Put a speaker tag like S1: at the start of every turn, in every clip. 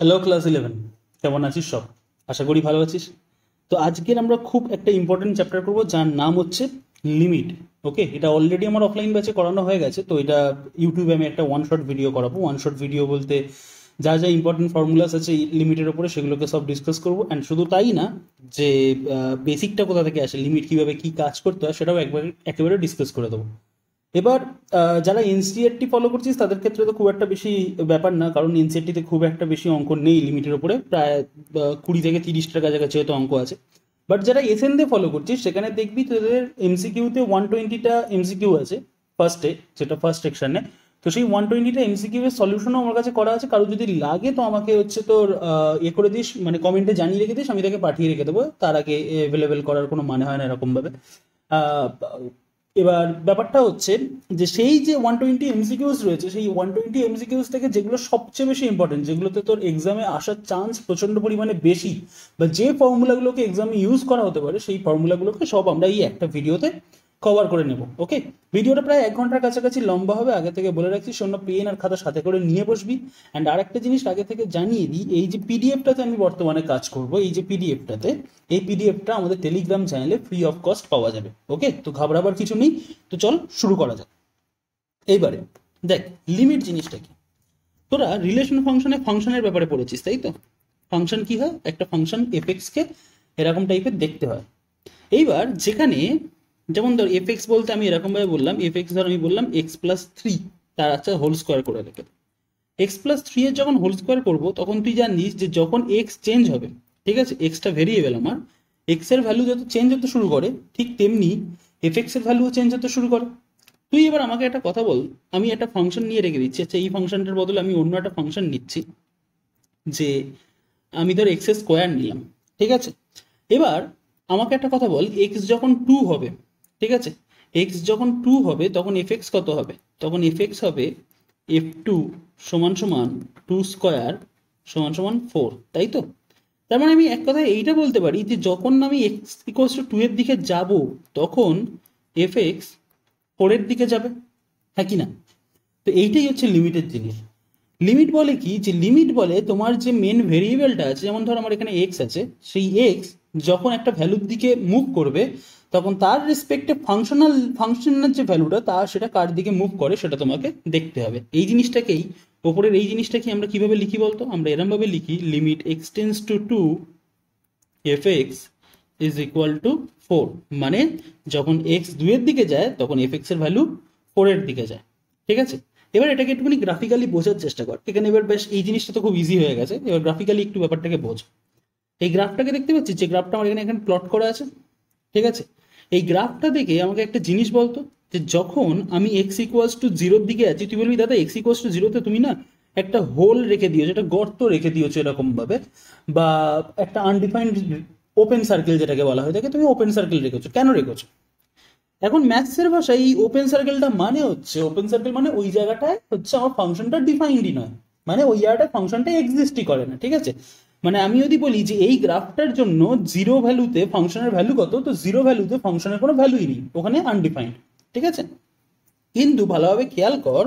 S1: Hello class 11, কেমন আছিস সব? আশা করি ভালো আছিস। তো আজকের আমরা খুব একটা ইম্পর্টেন্ট চ্যাপ্টার করব যার নাম হচ্ছে লিমিট। ওকে, এটা অলরেডি আমার অফলাইন ব্যাচে করানো হয়ে গেছে, তো এটা ইউটিউবে আমি একটা ওয়ান শট ভিডিও করাবো। ওয়ান শট ভিডিও বলতে যা যা ইম্পর্টেন্ট ফর্মুলাস আছে লিমিটের ওপরে সেগুলোকে সব ডিসকাস করবো। অ্যান্ড শুধু তাই না, যে বেসিকটা কোথা থেকে আসে, লিমিট কীভাবে কী কাজ করতে হয় সেটাও একেবারে ডিসকাস করে দেবো। এবার যারা এনসিইআরটি ফলো করছিস তাদের ক্ষেত্রে তো খুব একটা বেশি ব্যাপার না, কারণ এনসিইআরটিতে খুব একটা বেশি অঙ্ক নেই লিমিটের উপরে, প্রায় 20 থেকে 30টার কাছাকাছি হয়তো অঙ্ক আছে। বাট যারা এসএন দিয়ে ফলো করছিস সেখানে দেখবি তোদের এমসিকিউতে 120টা এমসিকিউ আছে ফার্স্টে, যেটা ফার্স্ট সেকশনে। তো সেই 120টা এমসিকিউ এর সলিউশনও আমার কাছে করা আছে। কারো যদি লাগে তো আমাকে হচ্ছে তোর করে দিস, মানে কমেন্টে জানিয়ে রেখে দিস, আমি তাকে পাঠিয়ে রেখে দেবো। তার আগে অ্যাভেলেবেল করার কোনো মানে হয় না এরকমভাবে। আহ, এবার ব্যাপারটা হচ্ছে যে সেই যে 120 এমসিকিউস রয়েছে, সেই 120 এমসিকিউস থেকে যেগুলো সবচেয়ে বেশি ইম্পর্টেন্ট, যেগুলোতে তোর এক্সামে আসার চান্স প্রচন্ড পরিমাণে বেশি, বা যে ফর্মুলাগুলোকে এক্সামে ইউজ করা হতে পারে, সেই ফর্মুলাগুলোকে সব আমরা এই একটা ভিডিওতে কভার করে নেব। ওকে, ভিডিওটা প্রায় 1 ঘন্টার কাছাকাছি লম্বা হবে, আগে থেকে বলে রাখছি। শূন্য পেন আর খাতা সাথে করে নিয়ে বসবি। অ্যান্ড আরেকটা জিনিস আগে থেকে জানিয়ে দিই, এই যে পিডিএফটাতে আমি বর্তমানে কাজ করব, এই যে পিডিএফটাতে, এই পিডিএফটা আমাদের টেলিগ্রাম চ্যানেলে ফ্রি অফ কস্ট পাওয়া যাবে। ওকে, তো ঘাবড়াবার কিছু নেই। তো চল শুরু করা যাক। এইবারে দেখ, লিমিট জিনিসটা কি। তোরা রিলেশন ফাংশনে ফাংশনের ব্যাপারে পড়েছিস, তাই তো? ফাংশন কি হয়, একটা ফাংশন কে এরকম টাইপের দেখতে হয়। এইবার যেখানে, যেমন ধর বলতে আমি এরকম ভাবে বললাম, ধর আমি বললাম x+3, তার আচ্ছা হোল স্কোয়ার করে রেখে। x+3 এর যখন হোল স্কোয়ার করবো তখন তুই জানিস যে যখন এক্স চেঞ্জ হবে, ঠিক আছে, এক্সটা ভেরিয়েবল আমার, এক্স এর ভ্যালু যত চেঞ্জ হতে শুরু করে ঠিক তেমনি এর ভ্যালুও চেঞ্জ হতে শুরু করে। তুই এবার আমাকে একটা কথা বল, আমি একটা ফাংশন নিয়ে রেখে দিচ্ছি, আচ্ছা এই ফাংশনটার বদলে আমি অন্য একটা ফাংশন নিচ্ছি, যে আমি ধর x² নিলাম, ঠিক আছে। এবার আমাকে একটা কথা বল, এক্স যখন 2 হবে, ঠিক আছে, এক্স যখন 2 হবে তখন কত হবে? তখন হবে f2 সমান সমান 2² সমান সমান 4, তাই তো? তার মানে আমি এক কথায় এইটা বলতে পারি যে যখন আমি x = 2 এর দিকে যাব, তখন এক্স 4 এর দিকে যাবে, হ্যাঁ কি না? তো এইটাই হচ্ছে লিমিটের জিনিস। লিমিট বলে কি, যে লিমিট বলে তোমার যে মেন ভেরিয়েবলটা আছে, যেমন ধর আমার এখানে এক্স আছে, সেই এক্স যখন একটা ভ্যালুর দিকে মুভ করবে, তখন তার রেসপেক্টে ফাংশনের যে ভ্যালুটা, তা সেটা কার দিকে মুভ করে সেটা তোমাকে দেখতে হবে। এই জিনিসটাকেই, ওপরের এই জিনিসটাকে আমরা কিভাবে লিখি বলতো? আমরা এরম ভাবে লিখি, লিমিট x → 2 f(x)=4। মানে যখন এক্স 2 এর দিকে যায় তখন এর ভ্যালু 4 এর দিকে যায়, ঠিক আছে। এবার এটাকে একটুখানি গ্রাফিক্যালি বোঝার চেষ্টা কর এখানে। এবার বেশ এই জিনিসটা তো খুব ইজি হয়ে গেছে, এবার গ্রাফিক্যালি একটু ব্যাপারটাকে বোঝ। এই গ্রাফটাকে দেখতে পাচ্ছিস, যে গ্রাফটা আমার এখানে প্লট করা আছে, ঠিক আছে। এই গ্রাফটা দেখে আমাকে একটা জিনিস বলতো, যে যখন আমি x = 0 দিকে আছি, তুই বলবি দাদা x = 0তে তুমি না একটা হোল রেখে দিয়েছো, একটা গর্ত রেখে দিয়েছো এরকম ভাবে, বা একটা আনডিফাইন্ড ওপেন সার্কেল যেটাকে বলা হয় থাকে, তুমি ওপেন সার্কেল রেখেছো, কেন রেখেছো? এখন ম্যাথসের ভাষায় এই ওপেন সার্কেলটা মানে হচ্ছে, ওপেন সার্কেল মানে ওই জায়গাটায় হচ্ছে আমার ফাংশনটা ডিফাইন্ডই নয়, মানে ওই জায়গাটায় ফাংশনটা এক্সিস্টই করে না, ঠিক আছে। মানে আমি যদি বলি যে এই গ্রাফটার জন্য 0 ভ্যালুতে ফাংশনের ভ্যালু কত, তো 0 ভ্যালুতে ফাংশনের কোনো ভ্যালুই নেই, ওখানে আনডিফাইন্ড, ঠিক আছে। কিন্তু ভালোভাবে খেয়াল কর,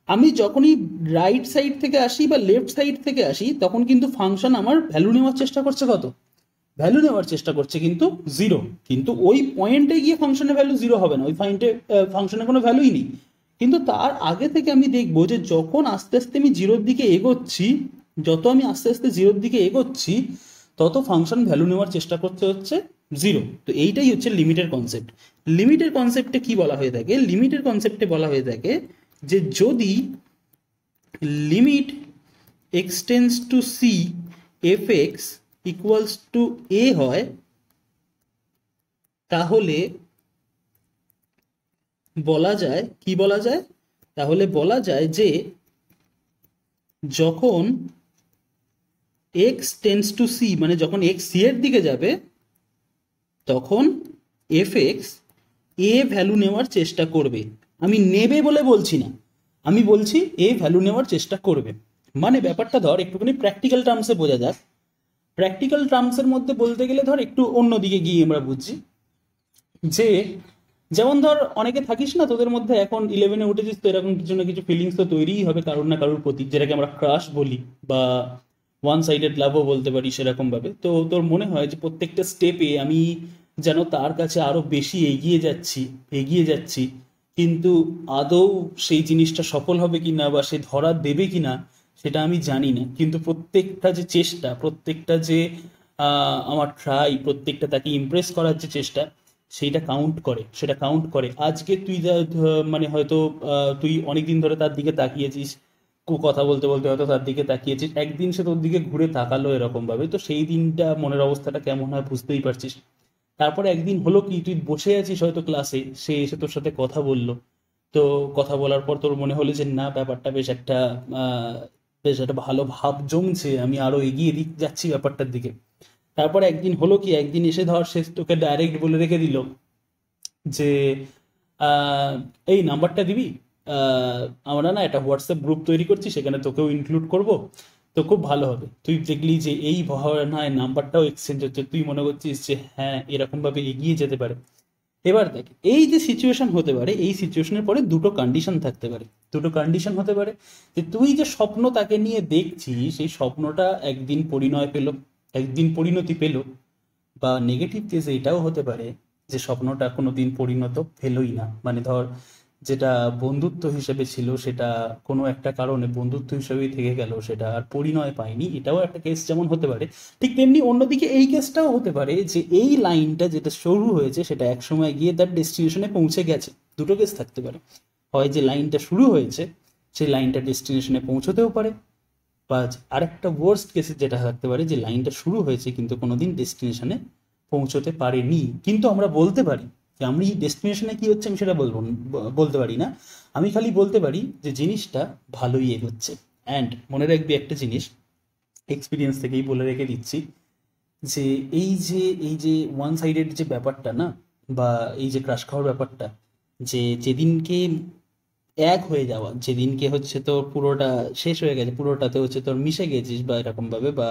S1: আমি যখনই রাইট সাইড থেকে আসি বা লেফট সাইড থেকে আসি, তখন কিন্তু ফাংশন আমার ভ্যালু নেওয়ার চেষ্টা করছে, কত ভ্যালু নেওয়ার চেষ্টা করছে, কিন্তু 0। কিন্তু ওই পয়েন্টে গিয়ে ফাংশনের ভ্যালু 0 হবে না, ওই পয়েন্টে ফাংশনের কোনো ভ্যালুই নেই। কিন্তু তার আগে থেকে আমি দেখবো যে যখন আস্তে আস্তে আমি জিরোর দিকে এগোচ্ছি, যত আমি আস্তে আস্তে জিরোর দিকে এগোচ্ছি, তত ফাংশন ভ্যালু নেওয়ার চেষ্টা করতে হচ্ছে 0। তো এইটাই হচ্ছে লিমিটের কনসেপ্ট। লিমিটের কনসেপ্টে কি বলা হয়ে থাকে? লিমিটের কনসেপ্টে বলা হয়ে থাকে যে যদি লিমিট x → c f(x)=a হয়, তাহলে বলা যায়, কি বলা যায়? তাহলে বলা যায় যে যখন x → c, মানে যখন x c এর দিকে যাবে, তখন f(x) a ভ্যালু নেওয়ার চেষ্টা করবে। আমি নেবে বলে বলছি না, আমি বলছি a ভ্যালু নেওয়ার চেষ্টা করবে। মানে ব্যাপারটা ধর একটুখানি প্র্যাকটিক্যাল টার্মসে বোঝা যাক। প্র্যাকটিক্যাল টার্মসের মধ্যে বলতে গেলে ধর একটু অন্যদিকে গিয়ে আমরা বুঝছি, যে যেমন ধর অনেকে থাকিস না, তোদের মধ্যে এখন 11-এ উঠেছিস, তো এরকম কিছু না কিছু ফিলিংস তো তৈরিই হবে কারোর না কারোর প্রতি, যেটাকে আমরা ক্রাশ বলি, বা ওয়ান সাইডেড লাভও বলতে পারি সেরকম ভাবে। তো তোর মনে হয় যে প্রত্যেকটা স্টেপে আমি যেন তার কাছে আরো বেশি এগিয়ে যাচ্ছি, কিন্তু আদৌ সেই জিনিসটা সফল হবে কিনা বা সে ধরা দেবে কিনা সেটা আমি জানি না, কিন্তু প্রত্যেকটা যে চেষ্টা, প্রত্যেকটা যে আমার ট্রাই, প্রত্যেকটা তাকে ইমপ্রেস করার যে চেষ্টা, সেটা কাউন্ট করে। আজকে তুই মানে হয়তো তুই অনেকদিন ধরে তার দিকে তাকিয়েছিস, কথা বলতে বলতে হয়তো তার দিকে তাকিয়েছিস, একদিন সে তোর দিকে ঘুরে তাকালো এরকম ভাবে, তো সেই দিনটা মনের অবস্থাটা কেমন হয় বুঝতেই পারছিস। তারপরে একদিন হলো কি, তুই বসে আছিস হয়তো ক্লাসে, সে এসে তোর সাথে কথা বললো। তো কথা বলার পর তোর মনে হলো যে না, ব্যাপারটা আহ, বেশ একটা ভালো ভাব জমছে, আমি আরো এগিয়ে যাচ্ছি ব্যাপারটার দিকে। তারপর একদিন হলো কি, একদিন এসে ধর সে তোকে ডাইরেক্ট বলে রেখে দিল যে আহ, এই নাম্বারটা দিবি, আহ, আমরা না একটা হোয়াটসঅ্যাপ গ্রুপ তৈরি করছি, সেখানে তোকেও ইনক্লুড করব, তো খুব ভালো হবে। তুই দেখলি যে এই ভাবনায় নাম্বারটাও এক্সচেঞ্জ হচ্ছে, তুই মনে করছিস যে হ্যাঁ এরকম ভাবে এগিয়ে যেতে পারে। এবার দেখ, এই যে সিচুয়েশন হতে পারে, এই সিচুয়েশনের পরে দুটো কন্ডিশন থাকতে পারে। দুটো কন্ডিশন হতে পারে যে তুই যে স্বপ্ন তাকে নিয়ে দেখছিস, সেই স্বপ্নটা একদিন পরিণয় পেল, একদিন পরিণতি পেল। বা নেগেটিভ কেসে এটাও হতে পারে যে স্বপ্নটা কোনোদিন পরিণত হলোই না, মানে ধর যেটা বন্ধুত্ব হিসেবে ছিল সেটা কোনো একটা কারণে বন্ধুত্ব হিসেবেই থেকে গেল, সেটা আর পরিণয় পায়নি, এটাও একটা কেস যেমন হতে পারে। ঠিক তেমনি অন্যদিকে এই কেসটাও হতে পারে যে এই লাইনটা যেটা শুরু হয়েছে সেটা একসময় গিয়ে তার ডেস্টিনেশনে পৌঁছে গেছে। দুটো কেস থাকতে পারে, হয় যে লাইনটা শুরু হয়েছে সেই লাইনটা ডেস্টিনেশনে পৌঁছতেও পারে, বা আরেকটা ওয়ার্স্ট কেসে যেটা থাকতে পারে যে লাইনটা শুরু হয়েছে কিন্তু কোনোদিন ডেস্টিনেশনে পৌঁছতে পারেনি। কিন্তু আমরা বলতে পারি যে আমি ডেস্টিনেশনে কি হচ্ছে আমি সেটা বলতে পারি না, আমি খালি বলতে পারি যে জিনিসটা ভালোই এগোচ্ছে। অ্যান্ড মনে রাখবি একটা জিনিস, এক্সপিরিয়েন্স থেকেই বলে রেখে দিচ্ছি, যে এই যে ওয়ান সাইডেড যে ব্যাপারটা না, বা এই যে ক্রাশ খাওয়ার ব্যাপারটা, যে যেদিনকে এক হয়ে যাওয়া, যেদিনকে হচ্ছে তোর পুরোটা শেষ হয়ে গেছে, পুরোটাতে হচ্ছে তোর মিশে গেছিস বা এরকম ভাবে, বা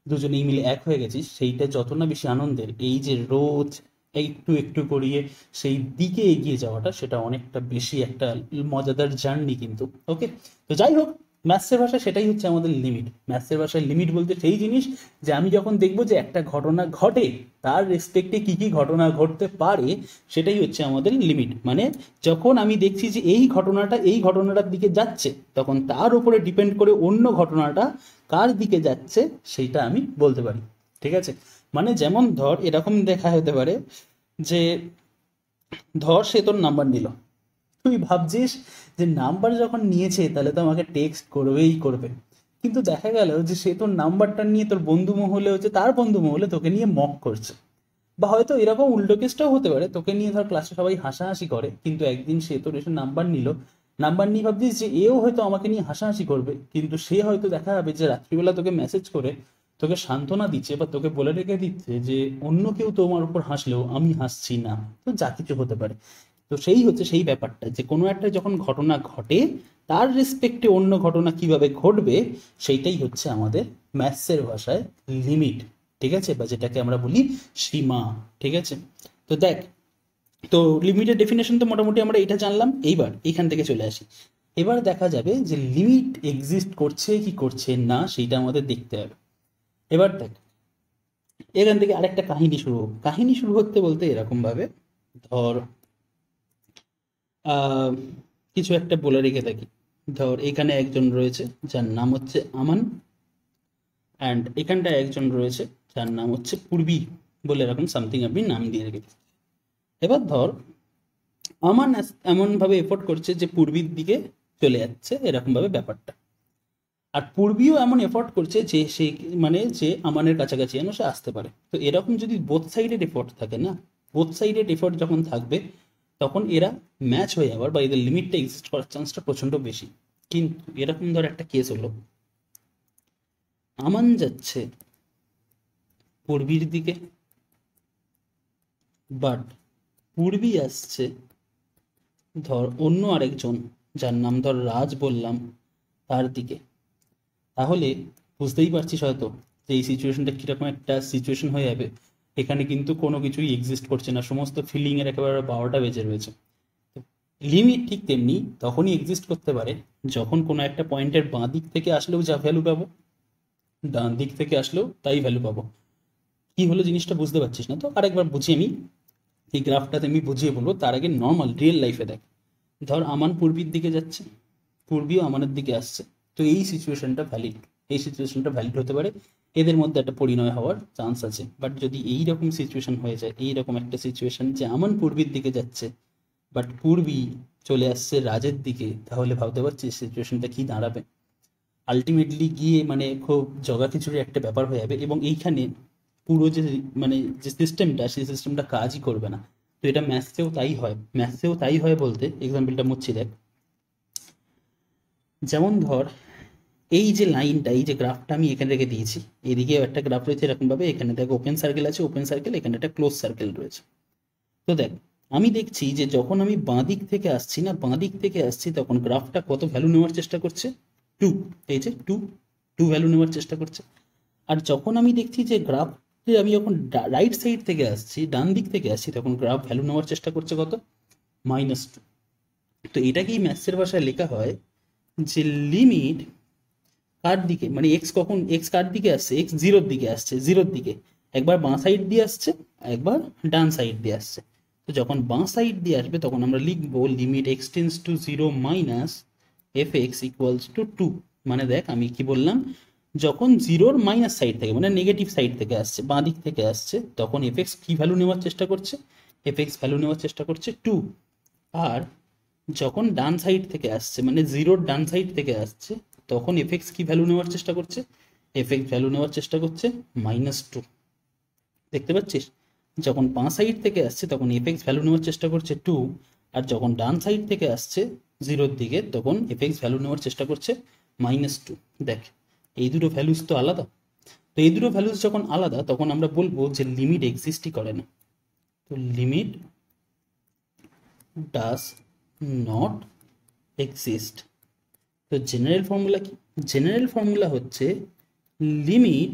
S1: দুজনেই মিলে এক হয়ে গেছিস, সেইটা যত না বেশি আনন্দের, এই যে রোজ একটু একটু করিয়ে সেই দিকে এগিয়ে যাওয়াটা, সেটা অনেকটা বেশি একটা মজাদার জার্নি কিন্তু। ওকে, তো যাই হোক, ম্যাথসের ভাষায় সেটাই হচ্ছে আমাদের লিমিট। ম্যাথসের ভাষায় লিমিট বলতে সেই জিনিস যে আমি যখন দেখবো যে একটা ঘটনা ঘটে, তার রেসপেক্টে কি কি ঘটনা ঘটতে পারে, সেটাই হচ্ছে আমাদের লিমিট। মানে যখন আমি দেখছি যে এই ঘটনাটার দিকে যাচ্ছে, তখন তার উপরে ডিপেন্ড করে অন্য ঘটনাটা কার দিকে যাচ্ছে সেইটা আমি বলতে পারি। ঠিক আছে, মানে যেমন ধর এরকম দেখা হতে পারে যে ধর সে তোর নাম্বার নিল, তুই ভাবছিস যে নাম্বার যখন নিয়েছে তাহলে তো আমাকে টেক্সট করবেই করবে, কিন্তু দেখা গেল যে সে তোর নাম্বারটা নিয়ে তোর বন্ধু মহলে হচ্ছে, তার বন্ধু মহলে তোকে নিয়ে মক করছে। বা হয়তো এরকম উল্টো কেসটাও হতে পারে, তোকে নিয়ে ধর ক্লাসে সবাই হাসাহাসি করে, কিন্তু একদিন সে তোর এসে নাম্বার নিল, নাম্বার নিয়ে ভাবছিস যে এও হয়তো আমাকে নিয়ে হাসাহাসি করবে, কিন্তু সে হয়তো দেখা যাবে যে রাত্রিবেলা তোকে মেসেজ করে তোকে সান্ত্বনা দিচ্ছে বা তোকে বলে রেখে দিচ্ছে যে অন্য কেউ তোমার উপর হাসলেও আমি হাসছি না। তো যা কিছু হতে পারে। তো সেই হচ্ছে সেই ব্যাপারটা, যে কোনো একটা যখন ঘটনা ঘটে, তার রেসপেক্টে অন্য ঘটনা কিভাবে ঘটবে, সেইটাই হচ্ছে আমাদের ম্যাথসের ভাষায় লিমিট। ঠিক আছে, বা যেটাকে আমরা বলি সীমা। ঠিক আছে, তো দেখ, তো লিমিটের ডেফিনেশন তো মোটামুটি আমরা এটা জানলাম, এইবার এইখান থেকে চলে আসি। এবার দেখা যাবে যে লিমিট এক্সিস্ট করছে কি করছে না সেইটা আমাদের দেখতে হবে। এবার দেখ, এখান থেকে আরেকটা কাহিনী শুরু হোক। কাহিনী শুরু করতে বলতে এরকম ভাবে ধর আহ, কিছু একটা বলে রেখে থাকি। ধর এখানে একজন রয়েছে যার নাম হচ্ছে আমান, অ্যান্ড এখানটায় একজন রয়েছে যার নাম হচ্ছে পূর্বী, বলে এরকম সামথিং আপনি নাম দিয়ে রেখে দিন। এবার ধর আমান এমন ভাবে এফোর্ট করছে যে পূর্বীর দিকে চলে যাচ্ছে এরকম ভাবে ব্যাপারটা, আর পূর্বীও এমন এফোর্ট করছে যে সে মানে যে আমানের কাছাকাছি যেন সে আসতে পারে। তো এরকম যদি বোথ সাইডেড এফোর্ট থাকে না, বোথ সাইডেড এফোর্ট যখন থাকবে, তখন এরা ম্যাচ হয়ে যাওয়ার বা এদের লিমিটটা এক্সিস্ট করার চান্সটা প্রচন্ড বেশি। কিন্তু এরকম ধর একটা কেস হলো, আমান যাচ্ছে পূর্বীর দিকে, বাট পূর্বী আসছে ধর অন্য আরেকজন যার নাম ধর রাজ বললাম, তার দিকে। তাহলে বুঝতেই পারছিস হয়তো যে এই সিচুয়েশনটা কিরকম একটা সিচুয়েশন হয়ে যাবে। এখানে কিন্তু কোনো কিছুই এক্সিস্ট করছে না, সমস্ত ফিলিং এর একেবারে 12টা বেজে রয়েছে। লিমিট ঠিক তেমনি তখনই এক্সিস্ট করতে পারে যখন কোনো একটা পয়েন্টের বাঁ দিক থেকে আসলেও যা ভ্যালু পাবো, ডান দিক থেকে আসলেও তাই ভ্যালু পাবো। কি হলো জিনিসটা বুঝতে পারছিস না তো? আরেকবার বুঝি আমি, এই গ্রাফটাতে আমি বুঝিয়ে বলবো, তার আগে নর্মাল রিয়েল লাইফে দেখ। ধর আমান পূর্বীর দিকে যাচ্ছে, পূর্বীও আমানের দিকে আসছে, তো এই সিচুয়েশনটা ভ্যালিড, এই সিচুয়েশনটা ভ্যালিড হতে পারে, এদের মধ্যে একটা পরিণয় হওয়ার চান্স আছে। বাট যদি এই রকম সিচুয়েশন হয়ে যায়, এই রকম একটা সিচুয়েশন যে আমান পূর্বীর দিকে যাচ্ছে বাট পূর্বী চলে আসছে রাজের দিকে, তাহলে ভাবতে পারছিস সিচুয়েশনটা কি দাঁড়াবে? আলটিমেটলি গিয়ে মানে খুব জগাখিচুড়ি একটা ব্যাপার হয়ে যাবে, এবং এইখানে পুরো যে মানে যে সিস্টেমটা, সেই সিস্টেমটা কাজই করবে না। তো এটা ম্যাথসেও তাই হয়, ম্যাথসেও তাই হয় বলতে এক্সাম্পলটা মুচ্ছি দেখ। যেমন ধর এই যে লাইনটা, এই যে গ্রাফটা আমি এখানে রেখে দিয়েছি, এদিকেও একটা গ্রাফ রয়েছে এরকমভাবে, এখানে দেখ ওপেন সার্কেল আছে, ওপেন সার্কেল, এখানে একটা ক্লোজ সার্কেল রয়েছে। তো দেখ আমি দেখছি যে যখন আমি বাঁ দিক থেকে আসছি, না বাঁ দিক থেকে আসছি, তখন গ্রাফটা কত ভ্যালু নেওয়ার চেষ্টা করছে? 2। এই যে 2, 2 ভ্যালু নেওয়ার চেষ্টা করছে। আর যখন আমি দেখছি যে গ্রাফ, আমি যখন রাইট সাইড থেকে আসছি, ডান দিক থেকে আসছি, তখন গ্রাফ ভ্যালু নেওয়ার চেষ্টা করছে কত? -2। তো এটাকেই ম্যাথসের ভাষায় লেখা হয় যে লিমিট কার দিকে, মানে এক্স কখন, এক্স কার দিকে আসছে, এক্স জিরোর দিকে আসছে, জিরোর দিকে একবার বাঁ সাইড দিয়ে আসছে, একবার ডান সাইড দিয়ে আসছে। তো যখন বাঁ সাইড দিয়ে আসবে তখন আমরা লিখবো limit x tends to 0 minus f x equals to 2। মানে দেখ আমি কি বললাম, যখন জিরোর মাইনাস সাইড থেকে মানে নেগেটিভ সাইড থেকে আসছে, বাঁ দিক থেকে আসছে, তখন এফ এক্স কি ভ্যালু নেওয়ার চেষ্টা করছে? এফ এক্স ভ্যালু নেওয়ার চেষ্টা করছে 2। আর যখন ডান সাইড থেকে আসছে, মানে জিরোর ডান সাইড থেকে আসছে, তখন এফ এক্স কি ভ্যালু নেওয়ার চেষ্টা করছে? এফ এক্স ভ্যালু নেওয়ার চেষ্টা করছে -2। দেখতে পাচ্ছিস, যখন বাঁ সাইড থেকে আসছে তখন এফ এক্স ভ্যালু নেওয়ার চেষ্টা করছে 2, আর যখন ডান সাইড থেকে আসছে জিরোর দিকে, তখন এফ এক্স ভ্যালু নেওয়ার চেষ্টা করছে -2। দেখ এই দুটো ভ্যালুস তো আলাদা। তো এই দুটো ভ্যালুস যখন আলাদা, তখন আমরা বলবো যে লিমিট এক্সিস্টই করে না। তো লিমিট ডাজ নট এক্সিস্ট। তো জেনারেল ফর্মুলা কি? জেনারেল ফর্মুলা হচ্ছে limit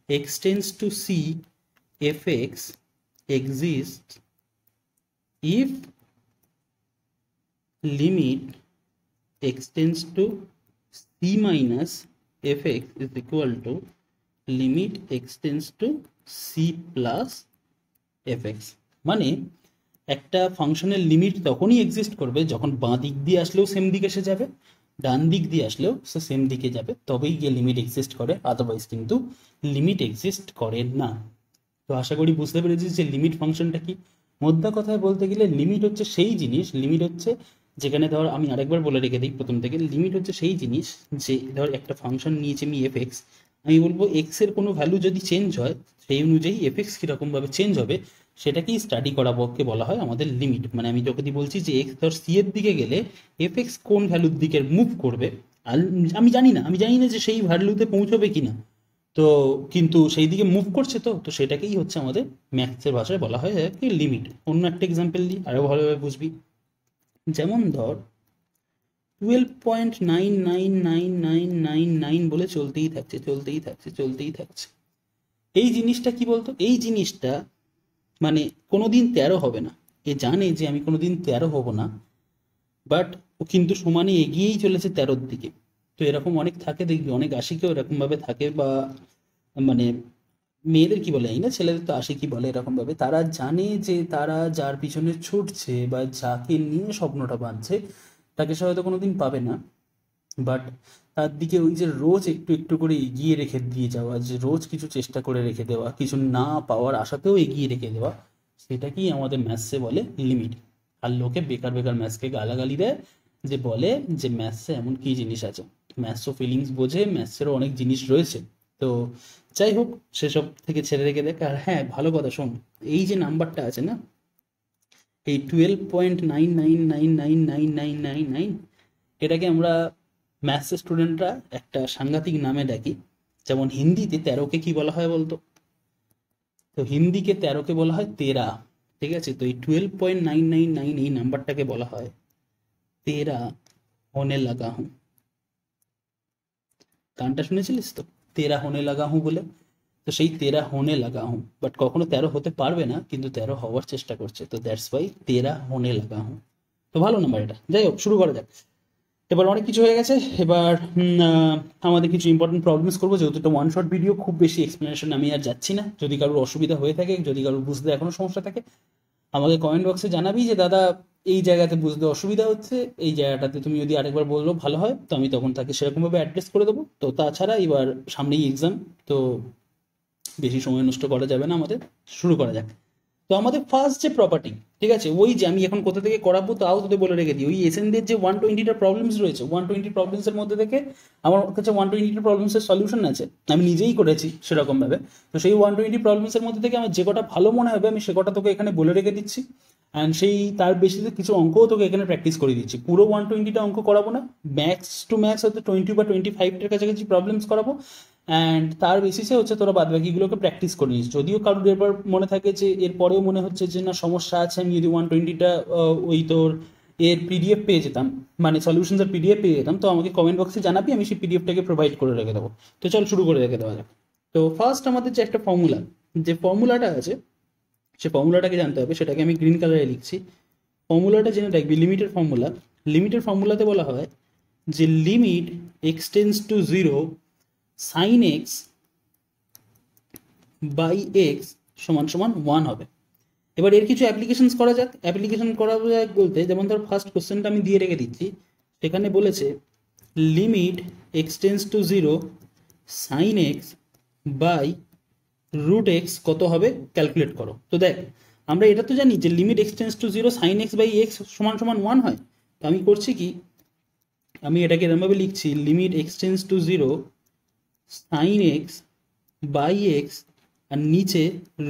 S1: x tends to c f x exist if limit x tends to c minus f x is equal to limit x tends to c plus f x. মানে একটা ফাংশনের limit তখনই exist করবে যখন বাঁ দিক দিয়ে আসলেও সেম দিকে সে যাবে, ডান দিক দিয়ে আসলেও সে সেম দিকে যাবে, তবেই গিয়ে লিমিট এক্সিস্ট করে, আদারওয়াইজ কিন্তু লিমিট এক্সিস্ট করে না। তো আশা করি বুঝতে পেরেছিস যে লিমিট ফাংশনটা কি। মোদ্দা কথায় বলতে গেলে লিমিট হচ্ছে সেই জিনিস, লিমিট হচ্ছে যেখানে ধর, আমি আরেকবার বলে রেখে দিই প্রথম থেকে, লিমিট হচ্ছে সেই জিনিস যে ধর একটা ফাংশন নিয়েছে আমি এফ এক্স, আমি বলবো এক্স এর কোনো ভ্যালু যদি চেঞ্জ হয়, সেই অনুযায়ী এফ এক্স কীরকমভাবে চেঞ্জ হবে সেটাকেই স্টাডি করা পক্ষে বলা হয় আমাদের লিমিট। মানে আমি যদি বলছি যে এক্স ধর সি এর দিকে গেলে এফ এক্স কোন ভ্যালুর দিকে মুভ করবে, আর আমি জানি না যে সেই ভ্যালুতে পৌঁছবে কিনা, তো কিন্তু সেই দিকে মুভ করছে, তো তো সেটাকেই হচ্ছে আমাদের ম্যাথসের ভাষায় বলা হয় কি লিমিট। অন্য একটা এক্সাম্পল দিই আরো ভালোভাবে বুঝবি। যেমন ধর 12.9999999 বলে চলতেই থাকছে, চলতেই থাকছে, চলতেই থাকছে। এই জিনিসটা কি বলতো? এই জিনিসটা মানে কোনোদিন 13 হবে না, এ জানে যে আমি কোনোদিন 13 হব না, বাট ও কিন্তু সমানে এগিয়েই চলেছে 13-র দিকে। তো এরকম অনেক থাকে, দেখবি অনেক আশিকেও এরকমভাবে থাকে, বা মানে মেয়েদের কি বলে এই না, ছেলেদের তো আশিকি বলে এরকম ভাবে, তারা জানে যে তারা যার পিছনে ছুটছে বা যাকে নিয়ে স্বপ্নটা বাঁধছে তাকে সে হয়তো কোনোদিন পাবে না, বাট তার দিকে ওই যে রোজ একটু একটু করে এগিয়ে রেখে দিয়ে যাওয়া, যে রোজ কিছু চেষ্টা করে রেখে দেওয়া, কিছু না পাওয়ার আশাতেও এগিয়ে রেখে দেওয়া, সেটাকেই আমাদের ম্যাথসে বলে লিমিট। আর লোকে বেকার বেকার ম্যাথসকে গালাগালি দেয়, যে বলে যে ম্যাথসে এমন কি জিনিস আছে, ম্যাথসও ফিলিংস বোঝে, ম্যাথসেরও অনেক জিনিস রয়েছে। তো যাই হোক, সেসব থেকে ছেড়ে রেখে দেখ। আর হ্যাঁ, ভালো কথা শোন, এই যে নাম্বারটা আছে না, এই 12.9999999, এটাকে আমরা ম্যাথস স্টুডেন্টরা একটা সাংঘাতিক নামে ডাকি। যেমন হিন্দিতে 13কে কি বলা হয় বলতো? তো হিন্দিকে 13কে বলা হয় 13। ঠিক আছে, তো এই 12.999 এই নাম্বারটাকে বলা হয় 13 হোনে লাগা হুঁ। গানটা শুনেছিলিস তো, 13 হোনে লাগা হুঁ বলে? তো সেই 13 হোনে লাগা হুঁ, বাট কখনো 13 হতে পারবে না, কিন্তু 13 হওয়ার চেষ্টা করছে, তো দ্যাটস ওয়াই 13 হোনে লাগা হুঁ। তো ভালো নাম্বার এটা। যাই হোক, শুরু করা যাক। এবার অনেক কিছু হয়ে গেছে। এবার আমাদের কিছু ইম্পর্টেন্ট প্রবলেমস করবো, যেহেতু একটা ওয়ান শট ভিডিও, খুব বেশি এক্সপ্লেনেশন আমি আর যাচ্ছি না। যদি কারোর অসুবিধা হয়ে থাকে, যদি কারোর বুঝতে এখনো সমস্যা থাকে, আমাকে কমেন্ট বক্সে জানাবি যে দাদা এই জায়গাতে বুঝতে অসুবিধা হচ্ছে, এই জায়গাটাতে তুমি যদি আরেকবার বললেও ভালো হয়, তো আমি তখন তাকে সেরকমভাবে অ্যাড্রেস করে দেবো। তো তাছাড়া এবার সামনেই এক্সাম, তো বেশি সময় নষ্ট করা যাবে না, আমাদের শুরু করা যাক। তো আমাদের ফার্স্ট যে প্রপার্টি, ঠিক আছে, ওই যে আমি এখন কোথা থেকে করাবো তাও তোদের বলে রেখে দিই, ওই এসএনদের যে 120টা প্রবলেমস রয়েছে, 120 প্রবলেমসের মধ্যে থেকে আমার কাছে 120টা প্রবলেমসের সলিউশন আছে, আমি নিজেই করেছি সেরকমভাবে। তো সেই 120 প্রবলেমসের মধ্যে থেকে আমার যে কটা ভালো মনে হবে আমি সে কটা তোকে এখানে বলে রেখে দিচ্ছি। অ্যান্ড সেই তার বেশিতে কিছু অঙ্কও তোকে এখানে প্র্যাকটিস করে দিচ্ছি। পুরো 120টা অঙ্ক করাবো না, ম্যাক্স টু ম্যাক্স হয়তো 20 বা 25টার কাছাকাছি প্রবলেমস করাবো। অ্যান্ড তার বেসিসে হচ্ছে তোরা বাদবাকিগুলোকে প্র্যাকটিস করে নিস। যদিও কারোর এরপর মনে থাকে যে এরপরেও মনে হচ্ছে যে না সমস্যা আছে, আমি যদি 120টা ওই তোর এর পিডিএফ পেয়ে যেতাম, মানে সলিউশনসের পিডিএফ পেয়ে যেতাম, তো আমাকে কমেন্ট বক্সে জানাবি, আমি সেই পিডিএফটাকে প্রোভাইড করে রেখে দেবো। তো চল শুরু করে রেখে দেওয়া যাক। তো ফার্স্ট আমাদের যে একটা ফর্মুলা, যে ফর্মুলাটা আছে সে ফর্মুলাটাকে জানতে হবে, সেটাকে আমি গ্রিন কালারে লিখছি। ফর্মুলাটা জেনে রাখবি, লিমিটের ফর্মুলা। লিমিটের ফর্মুলাতে বলা হয় যে limit x tends to zero sine x by x সমান সমান 1 হবে। এবার এর কিছু অ্যাপ্লিকেশনস করা যাক। অ্যাপ্লিকেশন করা যাক বলতে, যেমন ধর ফার্স্ট কোশ্চেনটা আমি দিয়ে রেখে দিচ্ছি, সেখানে বলেছে limit x tends to zero sine x by root x কত হবে ক্যালকুলেট করো। তো দেখ, আমরা এটা তো জানি যে limit x tends to zero sine x by x সমান সমান 1 হয়। তো আমি করছি কি, আমি এটাকে এরমভাবে লিখছি, limit x tends to zero sine x by x আর নিচে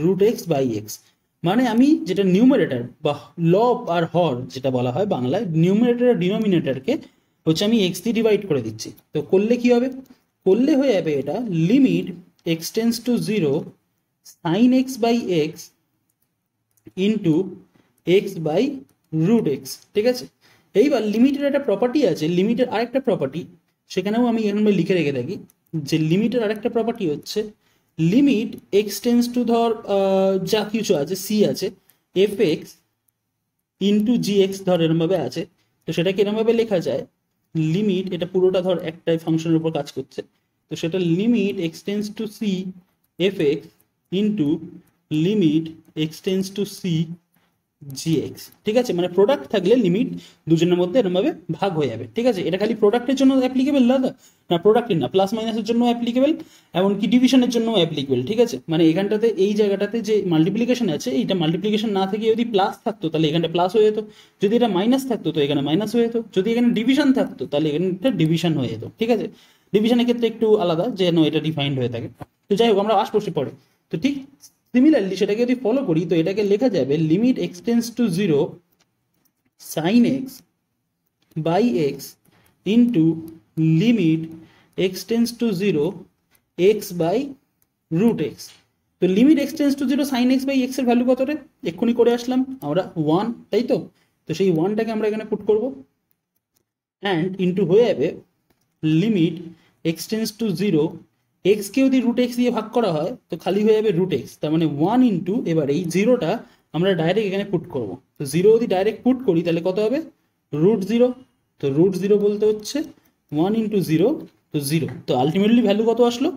S1: রুট এক্স বাই এক্স। মানে আমি যেটা নিউমারেটর বা লব আর হর যেটা বলা হয় বাংলায়, নিউমারেটর আর ডিনোমিনেটরকে হচ্ছে আমি এক্স দিয়ে ডিভাইড করে দিচ্ছি। তো করলে কি হবে, করলে হয়ে যাবে এটা limit x tends to zero sine x by x into x by root x. ঠিক আছে, এইবার লিমিটের একটা প্রপার্টি আছে, লিমিটের আরেকটা প্রপার্টি সেখানেও আমি এখানে লিখে রেখে থাকি, যে লিমিটের আরেকটা প্রপার্টি হচ্ছে লিমিট এক্সটেন্স টু ধর যা কিছু আছে সি আছে এফ এক্স ইন্টু জি এক্স ধর এরমভাবে আছে। তো সেটাকে এরমভাবে লেখা যায় লিমিট, এটা পুরোটা ধর একটাই ফাংশনের উপর কাজ করছে, তো সেটা limit x tends to c f x into limit x tends to c g x. ঠিক আছে, মানে প্রোডাক্ট থাকলে লিমিট দুজনের মধ্যে এরমভাবে ভাগ হয়ে যাবে। ঠিক আছে, এটা খালি প্রোডাক্টের জন্য অ্যাপ্লিকেবল দাদা, না প্রোডাক্টের না, প্লাস মাইনাসের জন্য অ্যাপ্লিকেবল, এমনকি ডিভিশনের জন্য অ্যাপ্লিকেবল। ঠিক আছে, মানে এখানটাতে এই জায়গাটাতে যে মাল্টিপ্লিকেশন আছে, এইটা মাল্টিপ্লিকেশন না থেকে যদি প্লাস থাকতো তাহলে এখানটা প্লাস হয়ে যেত, যদি এটা মাইনাস থাকতো তো এখানে মাইনাস হয়ে যেত, যদি এখানে ডিভিশন থাকতো তাহলে এখানটা ডিভিশন হয়ে যেত। ঠিক আছে, ডিভিশনের ক্ষেত্রে একটু আলাদা, যেন এটা ডিফাইন্ড হয়ে থাকে। তো যাই হোক, আমরা আসবো পরে। তো ঠিক সিমিলারলি সেটাকে যদি ফলো করি, তো এটাকে লেখা যাবে limit x tends to zero sine x by x into limit x tends to zero x by root x. তো limit x tends to zero sine x by x এর ভ্যালু কত রে, এক্ষুনি করে আসলাম আমরা 1, তাই তো। তো সেই 1টাকে আমরা এখানে পুট করবো, অ্যান্ড ইন্টু হয়ে যাবে লিমিট এক্সটেন্স টু জিরো এক্সকে যদি রুট এক্স দিয়ে ভাগ করা হয় তো খালি হয়ে যাবে রুট এক্স, তার মানে 1 ইন্টু, এবার এই জিরোটা আমরা ডাইরেক্ট এখানে পুট করব। তো জিরো যদি ডাইরেক্ট পুট করি তাহলে কত হবে, রুট জিরো। তো রুট জিরো বলতে হচ্ছে 1 ইন্টু জিরো, তো জিরো। তো আলটিমেটলি ভ্যালু কত আসলো,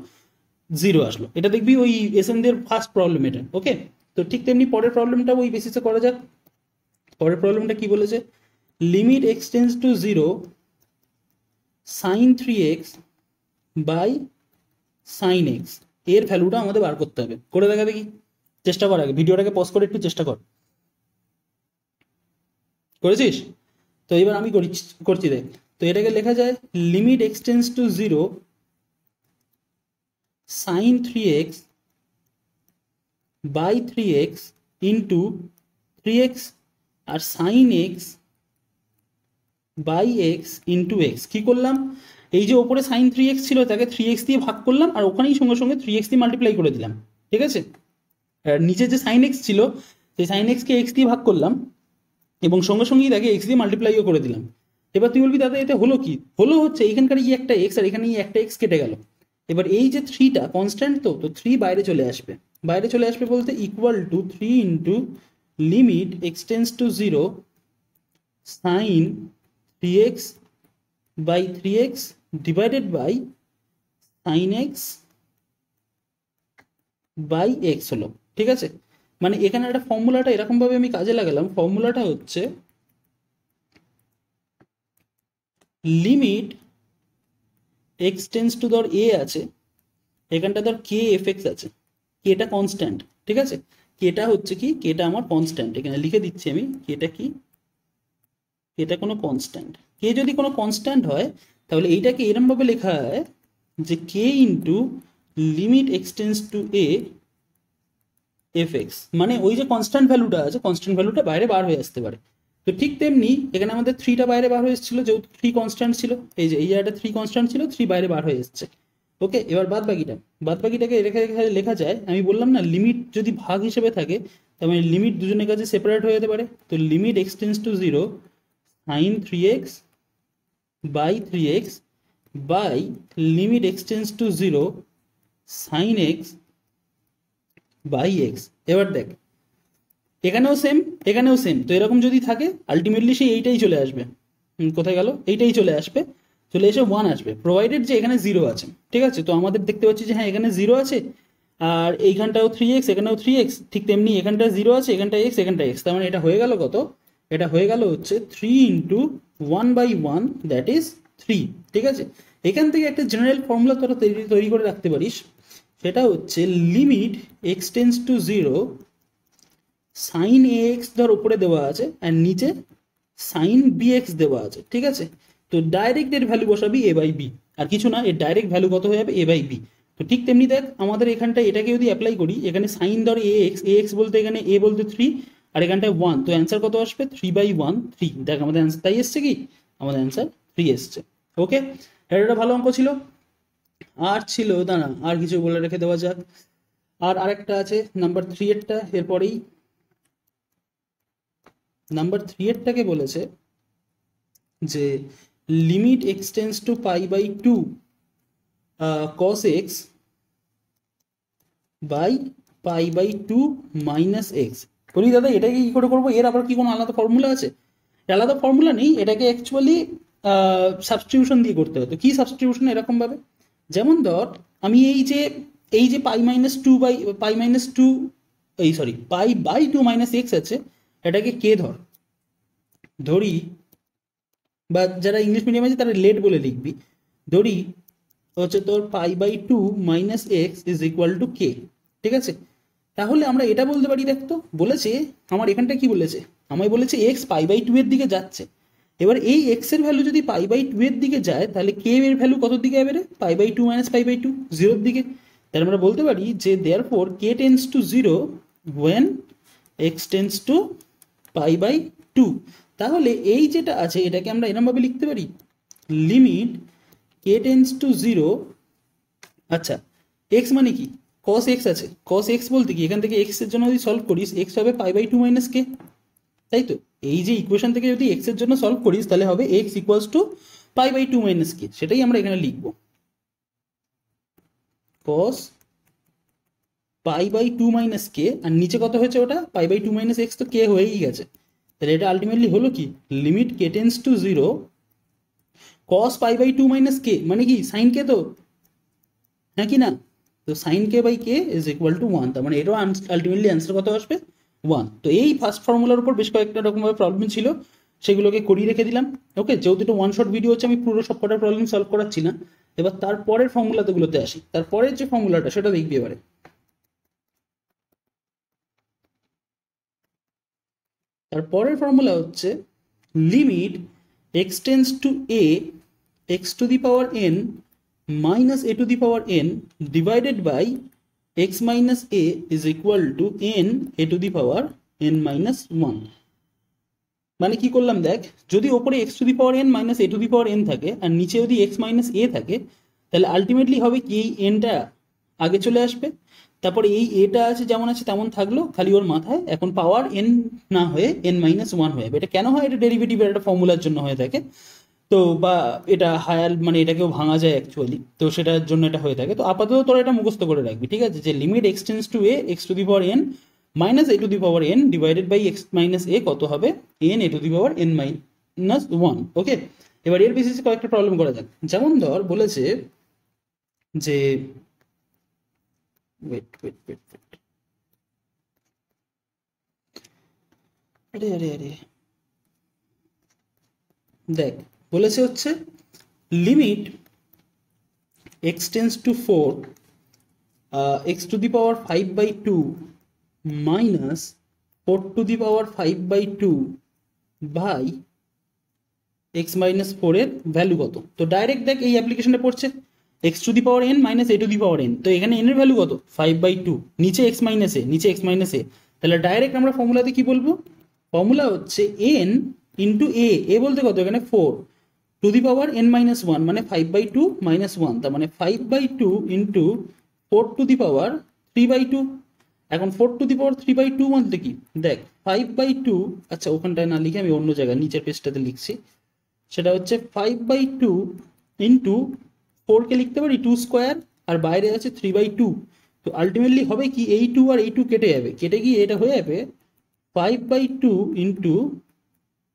S1: জিরো আসলো। এটা দেখবি ওই এসএনদের ফার্স্ট প্রবলেম এটা। ওকে, তো ঠিক তেমনি পরের প্রবলেমটা ওই বেসিসে করা যাক। পরের প্রবলেমটা কি বলেছে, limit x tends to zero sine 3x by sine x, এর ভ্যালুটা আমাদের বার করতে হবে। করে দেখা দেখি, চেষ্টা কর, আগে ভিডিওটাকে পজ করে একটু চেষ্টা কর। করেছিস? তো এবার আমি করছি দেখ। তো এটাকে লেখা যায় limit x tends to zero sine 3x by 3x into 3x আর sine x by x into x. কী করলাম, এই যে ওপরে সাইন 3x ছিল তাকে 3x দিয়ে ভাগ করলাম, আর ওখানেই সঙ্গে সঙ্গে 3x দিয়ে মাল্টিপ্লাই করে দিলাম। ঠিক আছে, আর নিচে যে সাইন এক্স ছিল সেই সাইন এক্সকে এক্স দিয়ে ভাগ করলাম এবং সঙ্গে সঙ্গেই তাকে এক্স দিয়ে মাল্টিপ্লাইও করে দিলাম। এবার তুই বলবি দাদা এটা হলো কি, হলো হচ্ছে এখানকার এই একটা এক্স আর এখানে এই একটা এক্স কেটে গেল। এবার এই যে 3টা কনস্ট্যান্ট, তো 3 বাইরে চলে আসবে। বাইরে চলে আসবে বলতে equal to 3 into limit x tends to zero sine 3x by 3x divided by sine x by x হলো, ঠিক আছে। মানে এখানে একটা ফর্মুলাটা এরকমভাবে আমি কাজে লাগালাম, ফর্মুলাটা হচ্ছে লিমিট এক্স টেন্স টু ধর এ আছে, এখানটা ধর কে এফ এক্স আছে, কেটা কনস্ট্যান্ট, ঠিক আছে। কেটা হচ্ছে কি, কেটা আমার কনস্ট্যান্ট, এখানে লিখে দিচ্ছি আমি কেটা কি, এটা কোনো কনস্ট্যান্ট। কে যদি কোনো কনস্ট্যান্ট হয় তাহলে এইটাকে এরমভাবে লেখা হয় যে k into limit x tends to a f x, মানে ওই যে কনস্ট্যান্ট ভ্যালুটা আছে, কনস্ট্যান্ট ভ্যালুটা বাইরে বার হয়ে আসতে পারে। তো ঠিক তেমনি এখানে আমাদের থ্রিটা বাইরে বার হয়ে এসেছিল, যেহেতু থ্রি কনস্ট্যান্ট ছিল, এই যে এই জায়গাটা থ্রি কনস্ট্যান্ট ছিল, থ্রি বাইরে বার হয়ে এসছে। ওকে, এবার বাদ বাকিটাকে লেখা যায়, আমি বললাম না লিমিট যদি ভাগ হিসেবে থাকে তার মানে লিমিট দুজনের কাছে সেপারেট হয়ে যেতে পারে। তো limit x tends to zero sine 3x by 3x by limit x tends to zero sine x by x. এবার দেখ এখানেও সেম, এখানেও সেম, তো এরকম যদি থাকে আলটিমেটলি সেই এইটাই চলে আসবে। কোথায় গেল, এইটাই চলে আসবে, চলে এসে 1 আসবে, প্রোভাইডেড যে এখানে 0 আছে, ঠিক আছে। তো আমাদের দেখতে পাচ্ছি যে হ্যাঁ এখানে 0 আছে, আর এইখানটাও 3x, এখানেও 3x, ঠিক তেমনি এখানটা 0 আছে, এখানটা x, এখানটা x, তার মানে এটা হয়ে গেল কত, এটা হয়ে গেল হচ্ছে 3 ইন্টু 1/1 দ্যাট ইজ 3, ঠিক আছে। এখান থেকে একটা জেনারেল ফর্মুলা তোরা তৈরি করে রাখতে পারিস, সেটা হচ্ছে limit x tends to zero sign A x ধর উপরে দেওয়া আছে আর নিচে সাইন বি এক্স দেওয়া আছে, ঠিক আছে। তো ডাইরেক্ট এর ভ্যালু বসাবি এ বাই বি, আর কিছু না, এর ডাইরেক্ট ভ্যালু কত হয়ে যাবে এ বাই বি। তো ঠিক তেমনি দেখ আমাদের এখানটা এটাকে যদি অ্যাপ্লাই করি, এখানে সাইন ধর এ এক্স বলতে এখানে এ বলতে 3 আর এখানটায় 1, তো অ্যান্সার কত আসবে 3/1 3। দেখ আমাদের অ্যান্সার তাই এসছে কি, আমাদের অ্যান্সার 3 এসছে। ওকে, এটা ভালো অঙ্ক ছিল। আর ছিল দাঁড়া, আর কিছু বলে রেখে দেওয়া যাক। আর আরেকটা আছে নাম্বার 3 এরটা, এরপরেই নাম্বার 3 এরটাকে বলেছে যে limit x tends to π/2 cos x by π/2 minus x. বলি দাদা এটাকে কি করে করবো, এর আবার কি কোনো আলাদা ফর্মুলা আছে? আলাদা ফর্মুলা নেই, এটাকে অ্যাকচুয়ালি সাবস্টিটিউশন দিয়ে করতে হতো। কি সাবস্টিটিউশন, এরকম ভাবে যেমন ধর আমি এই যে π-2 এই সরি π/2 মাইনাস এক্স আছে, এটাকে কে ধরি, বা যারা ইংলিশ মিডিয়াম আছে তারা লেট বলে লিখবি, ধরি হচ্ছে তোর π/2 minus x is equal to k, ঠিক আছে। তাহলে আমরা এটা বলতে পারি, দেখতো বলেছে আমার এখানটা কি বলেছে, আমায় বলেছে এক্স π/2 এর দিকে যাচ্ছে। এবার এই এক্স এর ভ্যালু যদি π/2 এর দিকে যায় তাহলে কে এর ভ্যালু কত দিকে যাবে রে, π/2 মাইনাস π/2 জিরোর দিকে। তাহলে আমরা বলতে পারি যে therefore k tends to zero when x tends to π/2। তাহলে এই যেটা আছে এটাকে আমরা এরমভাবে লিখতে পারি limit k tends to zero, আচ্ছা এক্স মানে কি cos x আছে, cos x বলতে কি এখান থেকে x এর জন্য যদি সলভ করিস x হবে π/2 মাইনাস কে, তাই তো। এই যে ইকুয়েশন থেকে যদি x এর জন্য সলভ করিস তাহলে হবে x ইকুয়ালস টু π/2 মাইনাস কে, সেটাই আমরা এখানে লিখবো cos π/2 মাইনাস কে, আর নিচে কত হয়েছে ওটা π/2 মাইনাস x, তো কে হয়েই গেছে। তাহলে এটা আলটিমেটলি হলো কি limit k tends to zero cos π/2 minus k, মানে কি সাইন কে, তো হ্যাঁ কি না, তো sine k by k is equal to 1, তার মানে এটাও আলটিমেটলি অ্যান্সার কত আসবে 1। তো এই ফার্স্ট ফর্মুলার উপর বেশ কয়েকটা রকমভাবে প্রবলেম ছিল, সেগুলোকে করিয়ে রেখে দিলাম। ওকে, যেহেতু এটা ওয়ান শট ভিডিও হচ্ছে আমি পুরো সবকটা প্রবলেম সলভ করাচ্ছি না। এবার তারপরের ফর্মুলাতেগুলোতে আসি, তারপরের যে ফর্মুলাটা সেটা দেখবি এবারে। তারপরের ফর্মুলা হচ্ছে limit x tends to a x to the power n minus a to the power n divided by x minus a is equal to n a to the power n minus 1। মানে কি করলাম দেখ, যদি ওপরে x to the power n minus a to the power n থাকে আর নিচে যদি এক্স মাইনাস এ থাকে, তাহলে আলটিমেটলি হবে কি এই এনটা আগে চলে আসবে, তারপরে এই এটা আছে যেমন আছে তেমন থাকলো, খালি ওর মাথায় এখন পাওয়ার এন না হয়ে এন মাইনাস 1 হয়ে যাবে। এটা কেন হয়, এটা ডেরিভেটিভের একটা ফর্মুলার জন্য হয়ে থাকে, তো বা এটা হায়ার মানে এটাকেও ভাঙা যায় অ্যাকচুয়ালি, তো সেটার জন্য এটা হয়ে থাকে। তো আপাতত তোরা এটা মুখস্থ করে রাখবি, ঠিক আছে, যে limit x tends to a x to the power n minus a to the power n divided by x minus a কত হবে n a to the power n minus 1। Okay, এবার এর বেসিসে কয়েকটা প্রবলেম করা যাক। যেমন ধর বলেছে যে ওয়েট ওয়েট ওয়েট আরে আরে আরে দেখ, বলেছে হচ্ছে limit x tends to 4 x to the power 5/2 minus 4 to the power 5/2 by x minus 4 এর ভ্যালু কত। তো ডাইরেক্ট দেখ এই অ্যাপ্লিকেশনে পড়ছে x to the power n minus a two the power n, তো এখানে n এর ভ্যালু কত 5/2, নিচে x মাইনাস a, নিচে x মাইনাস a, তাহলে ডাইরেক্ট আমরা ফর্মুলাতে কি বলবো, ফর্মুলা হচ্ছে n ইন্টু a বলতে কত এখানে 4 to the power n minus 1 মানে 5/2 মাইনাস 1, তার মানে 5/2 ইন্টু 4 টু দি পাওয়ার 3/2। এখন 4 টু দি পাওয়ার 3/2 বলতে কি দেখ 5/2, আচ্ছা ওখানটায় না লিখে আমি অন্য জায়গায় নিচের পেজটাতে লিখছি, সেটা হচ্ছে 5/2 ইন্টু 4 কে লিখতে পারি 2 স্কোয়ার আর বাইরে আছে 3/2, তো আলটিমেটলি হবে কি এই 2 আর এই 2 কেটে যাবে, কেটে গিয়ে এটা হয়ে যাবে 5/2 ইন্টু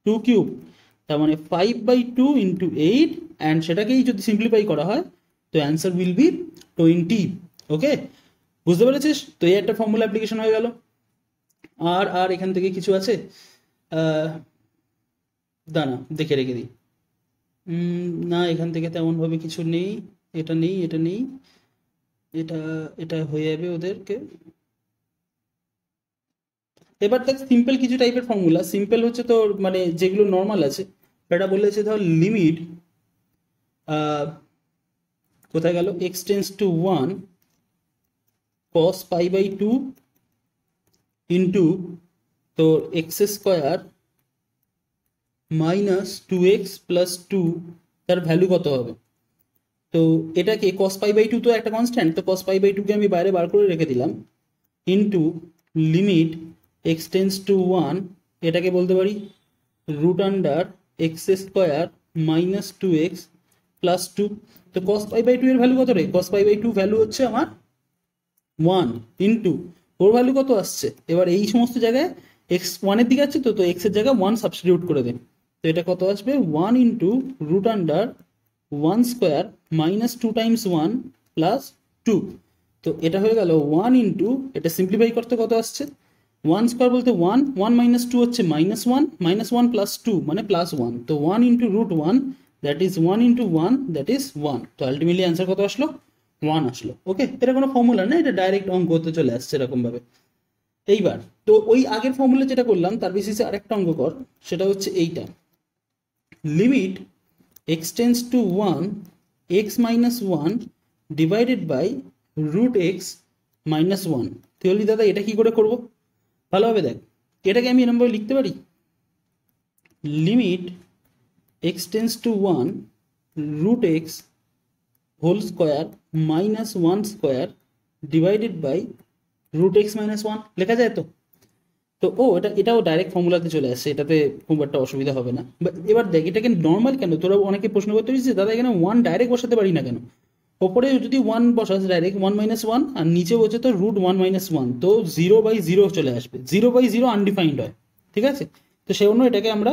S1: 2 কিউব, তার মানে 5/2 ইন্টু 8, অ্যান্ড সেটাকেই যদি সিম্পলিফাই করা হয় তো অ্যান্সার উইল বি 20। ওকে, বুঝতে পেরেছিস? তো এই একটা ফর্মুলা অ্যাপ্লিকেশন হয়ে গেল। আর এখান থেকে কিছু আছে, দাঁড়া দেখে রেখে দিই। না এখান থেকে তেমনভাবে কিছু নেই, এটা নেই, এটা নেই, এটা এটা হয়ে যাবে ওদেরকে। এবার দেখ সিম্পল কিছু টাইপের ফর্মুলা, সিম্পল হচ্ছে তোর মানে যেগুলো নর্মাল আছে, এটা বলেছে ধর লিমিট কোথায় গেল x tends to 1 cos π/2 into তোর x square minus 2x plus 2, তার ভ্যালু কত হবে। তো এটাকে cos π/2 তো একটা কনস্ট্যান্ট, তো cos π/2 কে আমি বাইরে বার করে রেখে দিলাম, into limit x tends to 1, এটাকে বলতে পারি root under x square minus 2x plus 2। তো cos π/2 এর ভ্যালু কত রে, cos π/2 ভ্যালু হচ্ছে আমার 1 ইন্টু ওর ভ্যালু কত আসছে, এবার এই সমস্ত জায়গায় x 1 এর দিকে আছে, তো x এর জায়গায় 1 সাবস্টিটিউট করে দেন, তো এটা কত আসবে 1 into root under 1 square minus 2 times 1 plus 2, তো এটা হয়ে গেল 1 ইন্টু, এটা সিম্পলিফাই করতে কত আসছে 1 স্কোয়ার বলতে 1, 1 মাইনাস 2 হচ্ছে মাইনাস 1, মাইনাস 1 প্লাস 2 মানে প্লাস 1, তো 1 into root 1 that is 1 into 1 that is 1, তো আলটিমেটলি অ্যান্সার কত আসলো 1 আসলো। ওকে, এটা কোনো ফর্মুলা না, এটা ডাইরেক্ট অঙ্ক হতে চলে আসছে এরকম ভাবে। এইবার তো ওই আগের ফর্মুলা যেটা করলাম তার বেসিসে আরেকটা অঙ্ক কর, সেটা হচ্ছে এইটা limit x tends to 1 x minus 1 divided by root x minus 1। তুই বললি দাদা এটা কি করে করবো, ভালোভাবে দেখ, এটাকে আমি এরকম ভাবে লিখতে পারি limit x tends to 1 root x whole square minus 1 square divided by root x minus 1 লেখা যায় তো। তো এটাও ডাইরেক্ট ফর্মুলাতে চলে আসছে, এটাতে খুব একটা অসুবিধা হবে না। এবার দেখ এটাকে নর্মাল কেন, তোরা অনেকে প্রশ্ন করতে পারিস যে দাদা এখানে 1 ডাইরেক্ট বসাতে পারি না কেন, ওপরে যদি 1 বসাস ডাইরেক্ট 1 মাইনাস 1, আর নিচে বসে তো রুট 1 মাইনাস 1, তো 0/0 চলে আসবে, 0/0 আনডিফাইন্ড হয়, ঠিক আছে। তো সেই জন্য এটাকে আমরা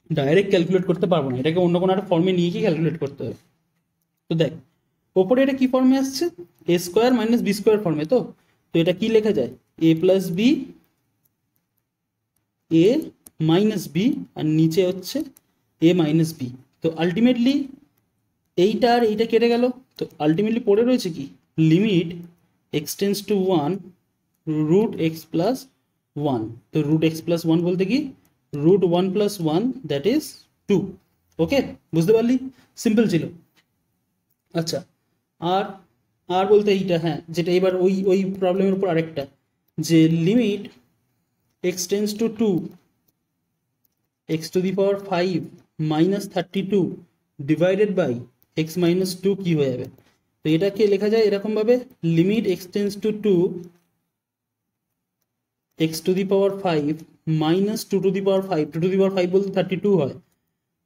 S1: ডাইরেক্ট ক্যালকুলেট করতে পারবো না, এটাকে অন্য কোনো একটা ফর্মে নিয়ে গিয়ে ক্যালকুলেট করতে হবে। তো দেখ ওপরে এটা কি ফর্মে আসছে এ স্কোয়ার মাইনাস বি স্কোয়ার ফর্মে, তো এটা কি লেখা যায় এ plus B A minus B, আর নিচে হচ্ছে এ মাইনাস বি। তো আলটিমেটলি এইটা আর এইটা কেটে গেল, তো আলটিমেটলি পড়ে রয়েছে কি limit x tends to 1 root x plus 1, তো রুট এক্স প্লাস 1 বলতে কি root 1 plus 1 that is 2। Okay, বুঝতে পারলি, সিম্পল ছিল। আচ্ছা আর আর বলতে এইটা, হ্যাঁ যেটা এবার ওই প্রবলেমের উপর আরেকটা, যে limit x tends to 2 x to the power 5 minus 32 divided by x minus 2 কি হয়ে যাবে। তো এটাকে লেখা যায় এরকম ভাবে limit x tends to 2 x to the power 5 minus 2 to the power 5, 2 to the power 5 বলতে 32 হয়,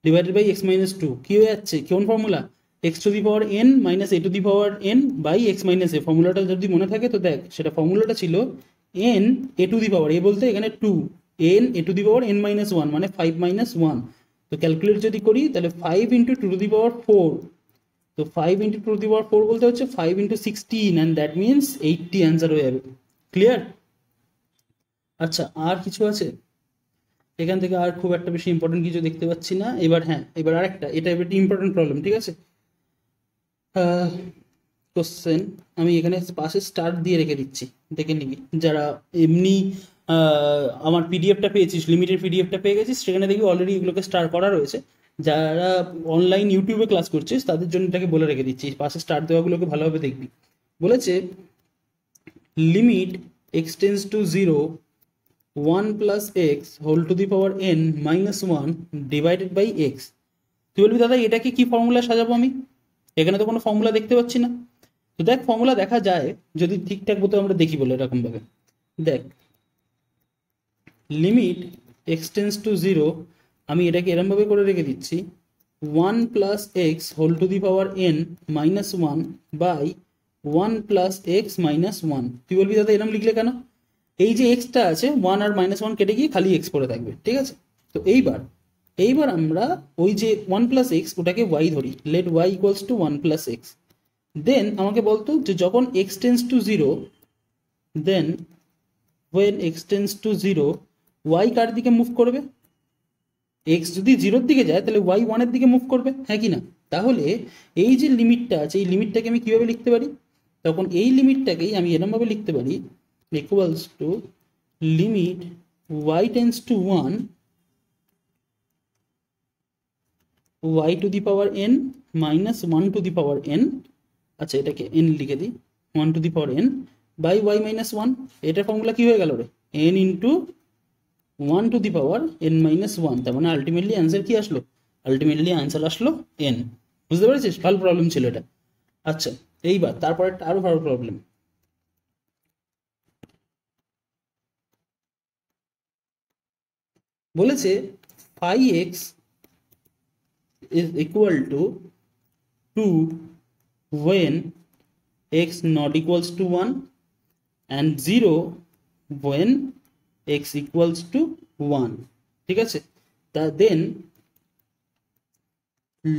S1: ডিভাইডেড বাই এক্স মাইনাস 2 কি হয়ে যাচ্ছে, কোন formula x to the power n minus a to the power n by x minus a. ফর্মুলাটা যদি মনে থাকে তো দেখ সেটা ফর্মুলাটা ছিল এন এ টু দি পাওয়ার এ বলতে এখানে 2, N a to the power n minus 1 মানে 5 মাইনাস 1, তো তো ক্যালকুলেট যদি করি তাহলে 5 ইন্টু টু টু দি পাওয়ার 4, তো 5 ইন্টু টু টু দি পাওয়ার 4 বলতে হচ্ছে 5 into 16 and that means 80 answer হয়ে যাবে। ক্লিয়ার? আচ্ছা, আর কিছু আছে এখান থেকে? আর খুব একটা বেশি ইম্পর্টেন্ট কিছু দেখতে পাচ্ছি না। এবার হ্যাঁ, এবার আরেকটা, এটা একটি ইম্পর্টেন্ট প্রবলেম, ঠিক আছে? কোশ্চেন আমি এখানে পাশে স্টার দিয়ে রেখে দিচ্ছি, দেখে নিবি। যারা এমনি আমার পিডিএফটা পেয়েছিস, লিমিটেড পিডিএফটা পেয়ে গেছিস, সেখানে দেখবি অলরেডি এগুলোকে স্টার করা রয়েছে। যারা অনলাইন ইউটিউবে ক্লাস করছিস তাদের জন্য এটাকে বলে রেখে দিচ্ছি, পাশে স্টার দেওয়াগুলোকে ভালোভাবে দেখবি। বলেছে limit x tends to 0 1 plus x whole to the power n minus 1 divided by x. তুই বলবি দাদা এটাকে কি ফর্মুলা সাজাবো আমি? এখানে তো কোনো ফর্মুলা দেখতে পাচ্ছি না। তো দেখ, ফর্মুলা দেখা যায় যদি ঠিকঠাক মতো আমরা দেখি বলে এরকম ভাবে। দেখ, লিমিট এক্সটেন্স টু 0, আমি এটাকে এরমভাবে করে রেখে দিচ্ছি 1 plus x whole to the power n minus 1 by 1 plus x minus 1। তুই বলবি দাদা এরম লিখলে কেন? এই যে এক্সটা আছে 1 আর মাইনাস 1 কেটে গিয়ে খালি এক্স পড়ে থাকবে, ঠিক আছে? তো এইবার আমরা ওই যে 1 প্লাস এক্স ওটাকে ওয়াই ধরি, let y equals to 1 plus x. Then আমাকে বলতো যে যখন x tends to 0, then when x tends to 0 y কার দিকে মুভ করবে? এক্স যদি 0-র দিকে যায় তাহলে ওয়াই 1-এর দিকে মুভ করবে, হ্যাঁ কি না? তাহলে এই যে লিমিটটা আছে, এই লিমিটটাকে আমি কিভাবে লিখতে পারি? তখন এই লিমিটটাকেই আমি এরমভাবে লিখতে পারি, equals to limit y tends to 1 y to the power n minus 1 to the power n, আচ্ছা এটাকে n লিখে দিই, 1 to the power n by y minus 1। এটার ফর্মুলা কি হয়ে গেল রে? n into 1 to the power n minus 1। তার মানে আলটিমেটলি অ্যান্সার কি আসলো? আলটিমেটলি অ্যান্সার আসলো n। বুঝতে পেরেছিস? ভালো প্রবলেম ছিল এটা। আচ্ছা, এইবার তারপরে আরো ভালো প্রবলেম। বলেছে 5x is equal to 2 when x not equals to 1 and 0 when x equals to 1, ঠিক আছে? তা দেন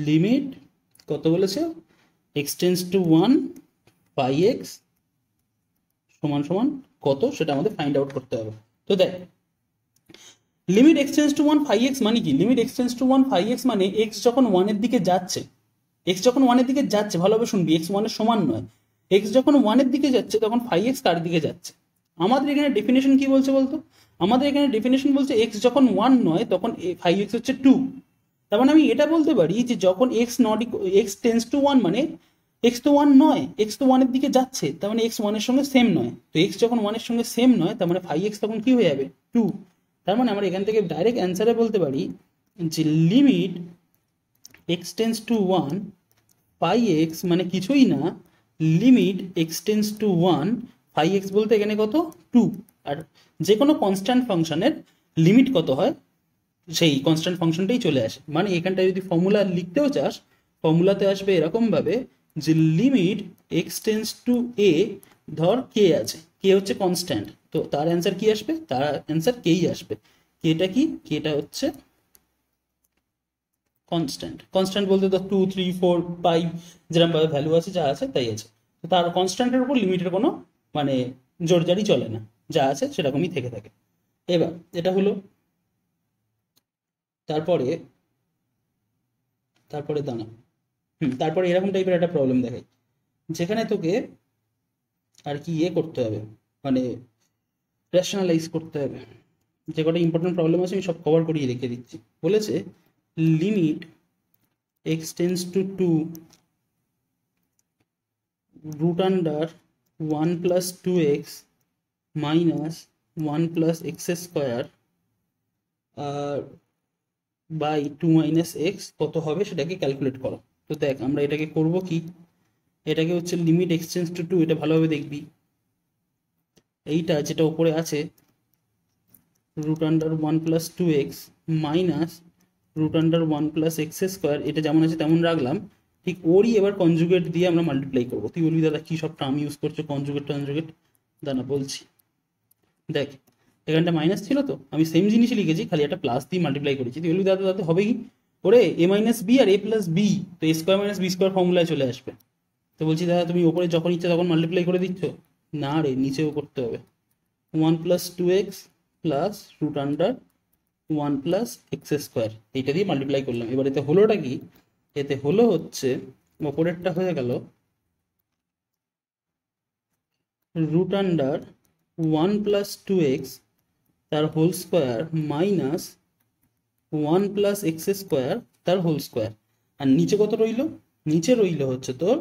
S1: লিমিট কত বলেছে? x টেন্স টু 1 5x সমান সমান কত সেটা আমাদের ফাইন্ড আউট করতে হবে। তো দেখ, limit x tends to 1 5x মানে কি? Limit x tends to 1 5x মানে এক্স যখন 1-এর দিকে যাচ্ছে, এক্স যখন 1-এর দিকে যাচ্ছে, ভালোভাবে শুনবি, এক্স 1-এর সমান নয়। এক্স যখন 1-এর দিকে যাচ্ছে তখন 5x কার দিকে যাচ্ছে? আমাদের এখানে ডেফিনেশন কি বলছে বলতো? আমাদের এখানে ডেফিনেশন বলছে এক্স যখন 1 নয় তখন 5x হচ্ছে 2। তার মানে আমি এটা বলতে পারি যে যখন এক্স টেন্স টু 1 মানে এক্স তো 1 নয়, এক্স তো 1-এর দিকে যাচ্ছে, তার মানে এক্স 1-এর সঙ্গে সেম নয়। তো এক্স যখন 1-এর সঙ্গে সেম নয় তার মানে 5x তখন কি হয়ে যাবে? 2। তার মানে আমরা এখান থেকে ডাইরেক্ট অ্যান্সারে বলতে পারি যে limit x tends to 1 5x মানে কিছুই না, limit x tends to 1 5x বলতে এখানে কত? 2। আর যে কোনো কনস্ট্যান্ট ফাংশনের লিমিট কত হয় সেই কনস্ট্যান্ট ফাংশনটাই চলে আসে। মানে এখানটায় যদি ফর্মুলা লিখতেও চাস, ফর্মুলাতে আসবে এরকমভাবে যে লিমিট এক্স টেন্স টু এ, ধর কে আছে, কে হচ্ছে কনস্ট্যান্ট, তো তার অ্যান্সার কি আসবে? তার অ্যান্সার কেই আসবে। কেটা কি? কেটা হচ্ছে কনস্ট্যান্ট। কনস্ট্যান্ট বলতে তো 2 3 4 5 যেরকম ভাবে ভ্যালু আছে, যা আছে তাই আছে। তো তার কনস্ট্যান্টের উপর লিমিটের কোনো মানে জোরজারি চলে না, যা আছে সেরকমই থেকে থাকে। এবার এটা হলো। তারপরে দাঁড়া, তারপরে এরকম টাইপের একটা প্রবলেম দেখাই, যেখানে তোকে আর কি করতে হবে, মানে রেশনালাইজ করতে হবে। যে কটা ইম্পর্টেন্ট প্রবলেম আছে আমি সব কভার করিয়ে রেখে দিচ্ছি। বলেছে limit x tends to 2 root under 1 plus 2x minus 1 plus x square আর বাই 2 মাইনাস এক্স কত হবে সেটাকে ক্যালকুলেট করো। তো দেখ আমরা এটাকে করব কি, এটাকে হচ্ছে লিমিট এক্স টেন্স টু 2, এটা ভালোভাবে দেখবি। এইটা যেটা উপরে আছে root under 1 plus 2x minus root under 1 plus x square, এটা যেমন আছে তেমন রাখলাম। ঠিক ওরই এবার কনজুগেট দিয়ে আমরা মাল্টিপ্লাই করবো। তুই বলবি দাদা কী সব টার্ম ইউজ করছো, কনজুগেট দাঁড়া বলছি। দেখ এখানটা মাইনাস ছিল, তো আমি সেম জিনিসই লিখেছি, খালি একটা প্লাস দিয়ে মাল্টিপ্লাই করেছি। তুই বলবি দাদা হবে কি? ওরে এ মাইনাস বি আর এ প্লাস বি, তো এ স্কোয়ার মাইনাস বি স্কোয়ার ফর্মুলায় চলে আসবে। তো বলছি দাদা তুমি ওপরে যখন ইচ্ছে তখন মাল্টিপ্লাই করে দিচ্ছ, না রে নিচেও করতে হবে। 1 + 2x plus root under 1 + x², এইটা দিয়ে মাল্টিপ্লাই করলাম। এবার এতে হলোটা কি, এতে হলো হচ্ছে ওপরেরটা হয়ে গেল রুট আন্ডার 1 + 2x তার হোল স্কোয়ার মাইনাস 1 + x² তার হোল স্কোয়ার। আর নিচে কত রইল, নিচে রইল হচ্ছে তোর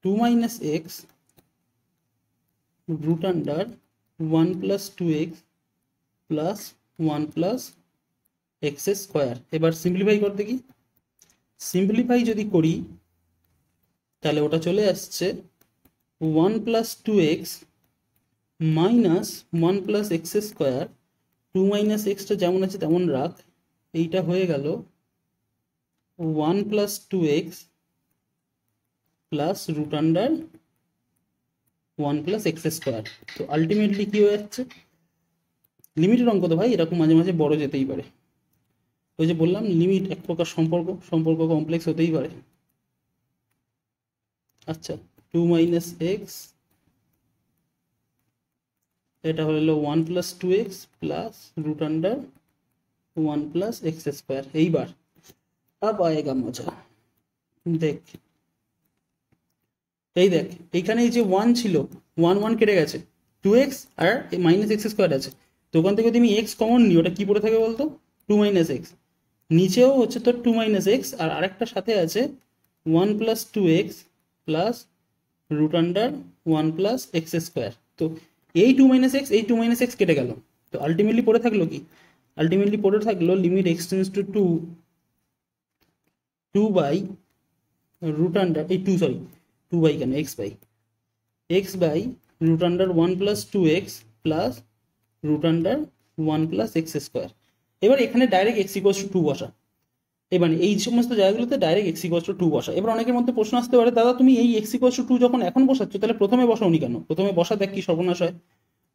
S1: 2 - x root under 1 + 2x plus 1 + x²। এবার সিম্পলিফাই করতে কি, সিম্পলিফাই যদি করি তাহলে ওটা চলে আসছে 1 + 2x মাইনাস 1 + x²। 2 - x টা যেমন আছে তেমন রাখ, এইটা হয়ে গেল 1 + 2x plus root under 1 + x²। তো আলটিমেটলি কি হয়ে যাচ্ছে, লিমিটের অঙ্ক তো ভাই এরকম মাঝে মাঝে বড় যেতেই পারে। ওই যে বললাম লিমিট এক প্রকার সম্পর্ক, সম্পর্ক কমপ্লেক্স হতেই পারে। আচ্ছা 2 - x এটা হলো 1 + 2x plus root under 1 + x²। এইবার আব আয়েগা মজা, দেখ এই দেখ এইখানে এই যে 1 ছিল, 1 1 কেটে গেছে, 2x আর -x² আছে। তো ওখান থেকে যদি আমি x কমন নিই ওটা কি পড়ে থাকে বলতো, 2 - x। নিচেও হচ্ছে তোর 2 - x আর আরেকটা সাথে আছে 1 + 2x plus root under 1 + x²। তো এই 2 - x এই 2 - x কেটে গেল, তো আলটিমেটলি পড়ে থাকলো কি, আলটিমেটলি পড়ে থাকলো limit x tends to 2 by root under এই 2 সরি 2 বাই কেন x by root under 1 + 2x plus root under 1 + x²। এবার এখানে ডাইরেক্ট x = 2 বসা, এবার এই সমস্ত জায়গাগুলোতে ডাইরেক্ট x = 2 বসা। এবার অনেকের মধ্যে প্রশ্ন আসতে পারে দাদা তুমি এই x = 2 যখন এখন বসাচ্ছ তাহলে প্রথমে বসাওনি কেন, প্রথমে বসা দেখ কি সর্বনাশ হয়।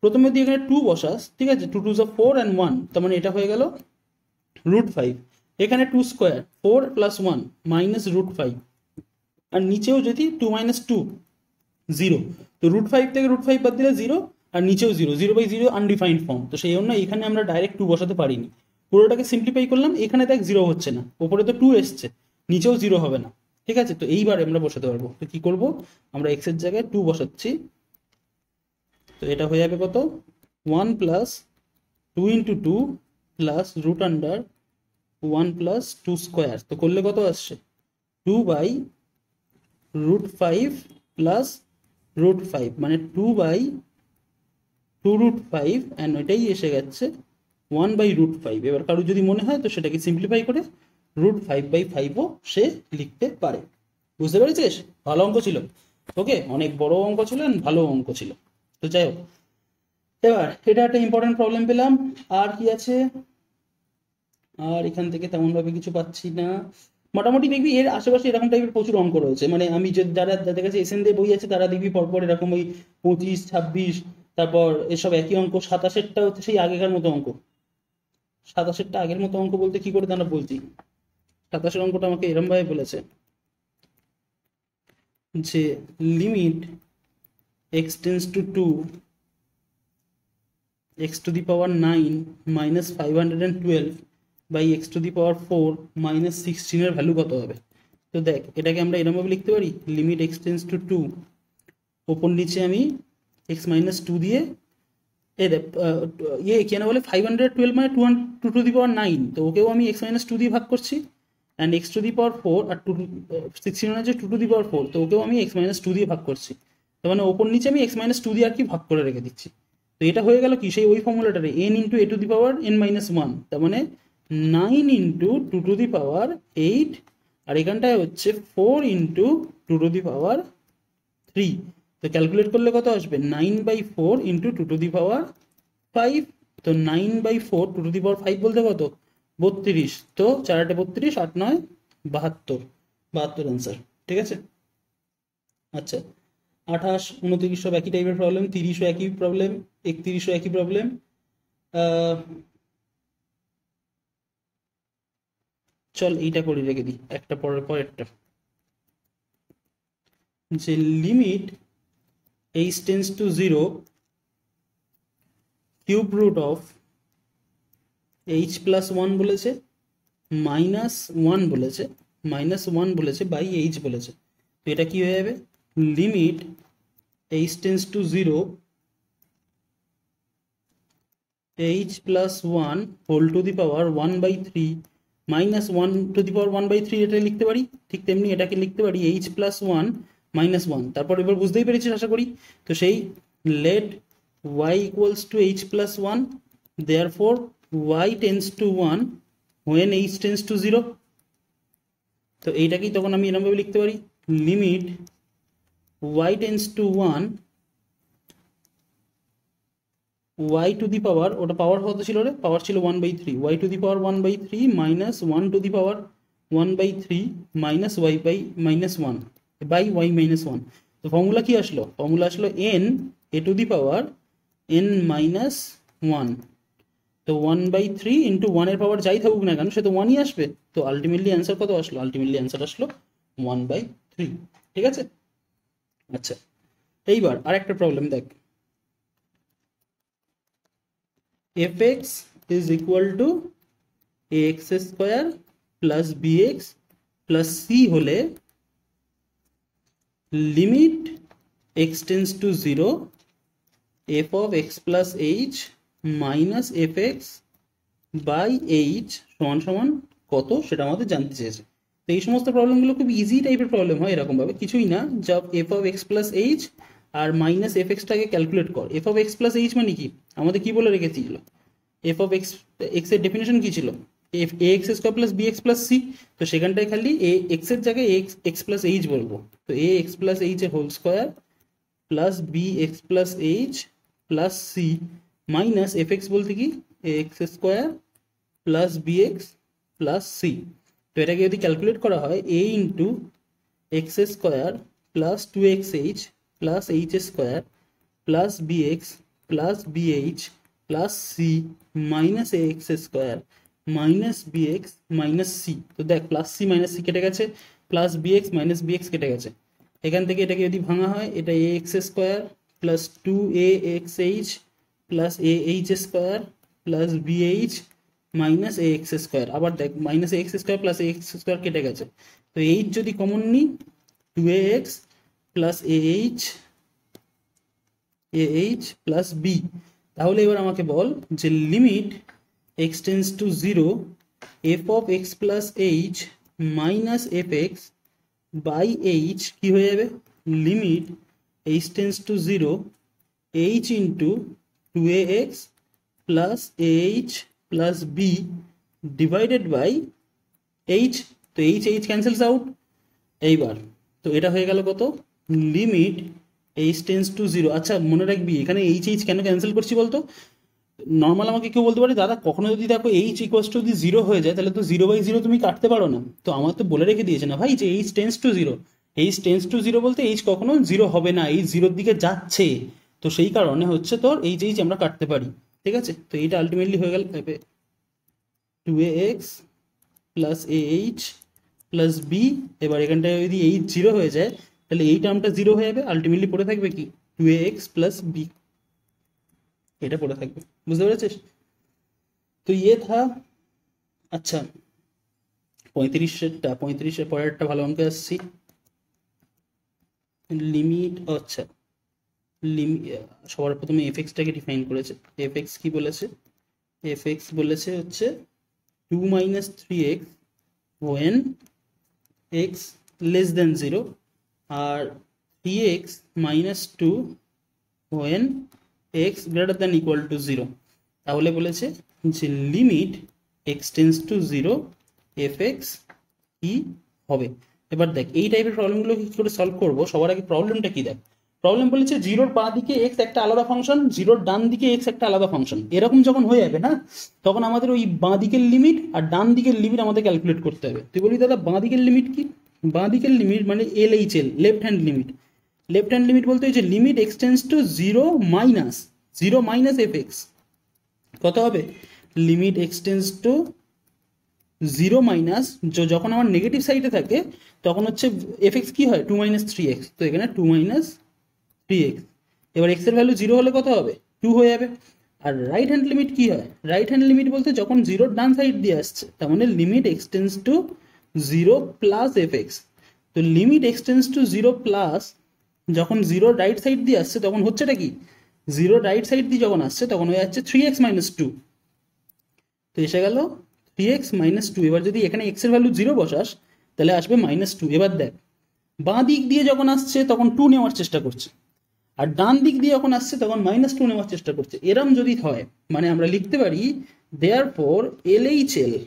S1: প্রথমে তুই এখানে 2 বসাস, ঠিক আছে, 2 2 4 and 1, তার মানে এটা হয়ে গেল √5। এখানে 2² 4 + 1 -√5, আর নিচেও যদি 2 - 2 0, তো √5 থেকে √5 বাদ দিলে 0, আর নিচেও 0, 0/0 আনডিফাইন্ড ফর্ম। তো সেই জন্য এখানে আমরা ডাইরেক্ট 2 বসাতে পারিনি, পুরোটাকে সিম্পলিফাই করলাম। এখানে দেখ 0 হচ্ছে না, ওপরে তো 2 এসছে, নিচেও 0 হবে না, ঠিক আছে। তো এইবার আমরা বসাতে পারবো, তো কি করব, আমরা x এর জায়গায় 2 বসাচ্ছি। তো এটা হয়ে যাবে কত, 1 + 2 × 2 প্লাস রুট আন্ডার 1 + 2²। তো করলে কত আসছে, 2/√5 প্লাস √5, মানে 2/2√5, অ্যান্ড এটাই এসে গেছে 1/√5। এবার কারো যদি মনে হয় তো সেটাকে সিম্পলিফাই করে √5/5ও সে লিখতে পারে। বুঝতে পেরেছিস, ভালো অঙ্ক ছিল, ওকে, অনেক বড় অঙ্ক ছিল, ভালো অঙ্ক ছিল। তো যাই হোক, এবার এটা একটা ইম্পর্টেন্ট প্রবলেম পেলাম। আর কি আছে, আর এখান থেকে তেমন ভাবে কিছু পাচ্ছি না। মোটামুটি দেখবি এর আশেপাশে এরকম টাইপের প্রচুর অঙ্ক রয়েছে, মানে আমি যে যাদের কাছে এসএন দিয়ে বই আছে তারা দেখবি পরপর এরকম ওই 25 26, তারপর এসব একই অঙ্ক। 27-এরটা হচ্ছে সেই আগেকার মতো অঙ্ক, 27-এরটা আগের মতো অঙ্ক বলতে কি করে দাঁড়া বলছি, 27-এর অঙ্কটা আমাকে এরম ভাবে বলেছে যে limit x tends to 2 x⁴ -512 by x⁴ -16 এর ভ্যালু কত হবে। তো দেখ এটাকে আমরা এরকমভাবে লিখতে পারি, লিমিট x টেন্ডস টু 2, ওপর নিচে আমি x - 2 দিয়ে দেখ কেন বলে 512 মানে 2⁴ তো ওকেও আমি x - 2 দিয়ে ভাগ করছি, অ্যান্ড x⁴ আর 16 আছে 2⁴, তো ওকেও আমি x - 2 দিয়ে ভাগ করছি। তার মানে ওপর নিচে আমি x - 2 দিয়ে আর কি ভাগ করে রেখে দিচ্ছি। তো এটা হয়ে গেল কি সেই ওই ফর্মুলাটারে n × a⁴n−1, তার মানে 9 × 2⁴8, আর এখানটায় হচ্ছে 4 × 2⁴3। তো ক্যালকুলেট করলে কত আসবে, 9/4 × 2⁵, তো 9/4 2⁵ বলতে কত, 32, তো 4 × 32 8 9 72, 72 অ্যান্সার, ঠিক আছে। আচ্ছা 28 29 সব একই টাইপের প্রবলেম, 30ও একই প্রবলেম, 31ও একই প্রবলেম। চল এইটা করে রেখে দিই একটা পরের পর একটা, যে limit h tends to 0 cube root of h plus 1 বলেছে, মাইনাস 1 বলেছে, বাই h বলেছে। তো এটা কি হয়ে যাবে, limit h tends to 0 h plus 1 whole to the power 1/3 minus 1 to the power 1/3, এটা লিখতে পারি। ঠিক তেমনি এটাকে লিখতে পারি h প্লাস 1 মাইনাস 1। তারপর এবার বুঝতেই পেরেছিস আশা করি। তো সেই let y equals to h plus 1, therefore y tends to 1 when h tends to 0। তো এইটাকেই তখন আমি এরকমভাবে লিখতে পারি, limit y tends to 1 y to the power, ওটা পাওয়ার কত ছিল রে, পাওয়ার ছিল 1/3, y to the power 1/3 minus 1 to the power 1/3 minus y by minus 1 by y minus 1। তো ফর্মুলা কি আসলো, ফর্মুলা আসলো n a two the power n minus 1। তো 1/3 ইন্টু 1 এর পাওয়ার যাই থাকুক না কেন সে তো 1ই আসবে। তো আলটিমেটলি অ্যান্সার কত আসলো, আলটিমেটলি অ্যান্সার আসলো 1/3। ঠিক আছে। আচ্ছা এইবার আর একটা প্রবলেম দেখ, fx is equal to ax square plus bx plus c হলে limit x tends to 0 f of x plus h minus fx by h সমান সমান কত সেটা আমাদের জানতে চেয়েছে। তো এই সমস্ত প্রবলেমগুলো খুব ইজি টাইপের প্রবলেম হয়, এরকম ভাবে কিছুই না, যা f of x plus h আর মাইনাস এফ এক্সটাকে ক্যালকুলেট কর। F of x plus h মানে কি, আমাদের কি বলে রেখেছিল, এফ অফ এক্স, এক্স এর ডেফিনেশন কি ছিল, f a x square plus b x plus c. তো সেখানটায় খালি এ এক্স এর জায়গায় এক্স এক্স প্লাস এইচ বলবো। তো এ এক্স প্লাস এইচ এর whole square plus b x plus h plus c minus f x বলতে কি a x square plus b x plus c. তো এটাকে যদি ক্যালকুলেট করা হয় a into x square plus 2xh plus h square plus bx plus bh plus c minus ax square minus bx minus c। তো দেখ plus c minus c কেটে গেছে, plus bx minus bx কেটে গেছে। এখান থেকে এটাকে যদি ভাঙা হয়, এটা ax square plus 2axh plus ah square plus bh minus ax square. আবার দেখ minus ax square plus ax square কেটে গেছে। তো h যদি কমন নিই 2ax plus ah plus b। তাহলে এবার আমাকে বল যে limit x tends to 0 f of x প্লাস h minus f x by h কি হয়ে যাবে, limit h tends to 0 h into 2ax plus ah plus b divided by h। তো h ক্যান্সেলস আউট। এইবার তো এটা হয়ে গেল কত, লিমিট h টেন্স টু 0। আচ্ছা মনে রাখবি এখানে h কেন ক্যান্সেল করছি বলতো, নর্মাল আমাকে কেউ বলতে পারে দাদা কখনো যদি দেখো h ইকুয়ালস টু যদি 0 হয়ে যায় তাহলে তো 0/0 তুমি কাটতে পারো না। তো আমার তো বলে রেখে দিয়েছে না ভাই যে h tends to 0, h tends to 0 বলতে h কখনো 0 হবে না, h 0-র দিকে যাচ্ছে। তো সেই কারণে হচ্ছে তোর h আমরা কাটতে পারি। ঠিক আছে। তো এইটা আলটিমেটলি হয়ে গেল 2ax plus ah plus b। এবার এখানটায় যদি h 0 হয়ে যায় তাহলে এই টার্মটা 0 হয়ে যাবে, আলটিমেটলি পড়ে থাকবে কি 2ax প্লাস b, এটা পড়ে থাকবে। বুঝতে পেরেছিস? তো ইয়ে থা। আচ্ছা 35-এর পরের একটা ভালো অঙ্কে আসছি, লিমিট। আচ্ছা সবার প্রথমে এফ এক্সটাকে ডিফাইন করেছে। এফ এক্স কি বলেছে, এফ এক্স বলেছে হচ্ছে 2 minus 3x when x less than 0 আর 3x minus 2 when x greater than equal to 0। তাহলে বলেছে যে limit x tends to 0 f x কি হবে। এবার দেখ এই টাইপের প্রবলেমগুলো কি করে সলভ করবো, সবার আগে প্রবলেমটা কি দেখ। প্রবলেম বলেছে 0-র বাঁ দিকে x একটা আলাদা ফাংশন, 0-র ডান দিকে x একটা আলাদা ফাংশন। এরকম যখন হয়ে যাবে না তখন আমাদের ওই বাঁ দিকের লিমিট আর ডান দিকের লিমিট আমাদের ক্যালকুলেট করতে হবে। তুই বলি দাদা বাঁ দিকের লিমিট কি, বাঁ দিকের লিমিট মানে LHL, left hand limit. Left hand limit বলতে হচ্ছে limit x tends to 0 minus f x কত হবে, limit x tends to zero minus, যখন আমার নেগেটিভ সাইডে থাকে তখন হচ্ছে এফ এক্স কী হয়, 2 - 3x, তো এখানে 2 - 3x। এবার এক্সের ভ্যালু জিরো হলে কত হবে, 2 হয়ে যাবে। আর রাইট হ্যান্ড লিমিট কী হয়, রাইট হ্যান্ড লিমিট বলতে যখন জিরোর ডান সাইড দিয়ে আসছে তার মানে limit x tends to 0 plus f x. তো লিমিট এক্সটেন্স টু 0 প্লাস, যখন জিরোর রাইট সাইড দিয়ে আসছে তখন হচ্ছেটা কি, জিরোর রাইট সাইড দিয়ে যখন আসছে তখন হয়ে যাচ্ছে 3x - 2। তো এসে গেল 3x - 2। এবার যদি এখানে x এর ভ্যালু 0 বসাস তাহলে আসবে -2। এবার দেখ, বাঁ দিক দিয়ে যখন আসছে তখন 2 নেওয়ার চেষ্টা করছে, আর ডান দিক দিয়ে যখন আসছে তখন -2 নেওয়ার চেষ্টা করছে। এরম যদি হয় মানে আমরা লিখতে পারি therefore LHL,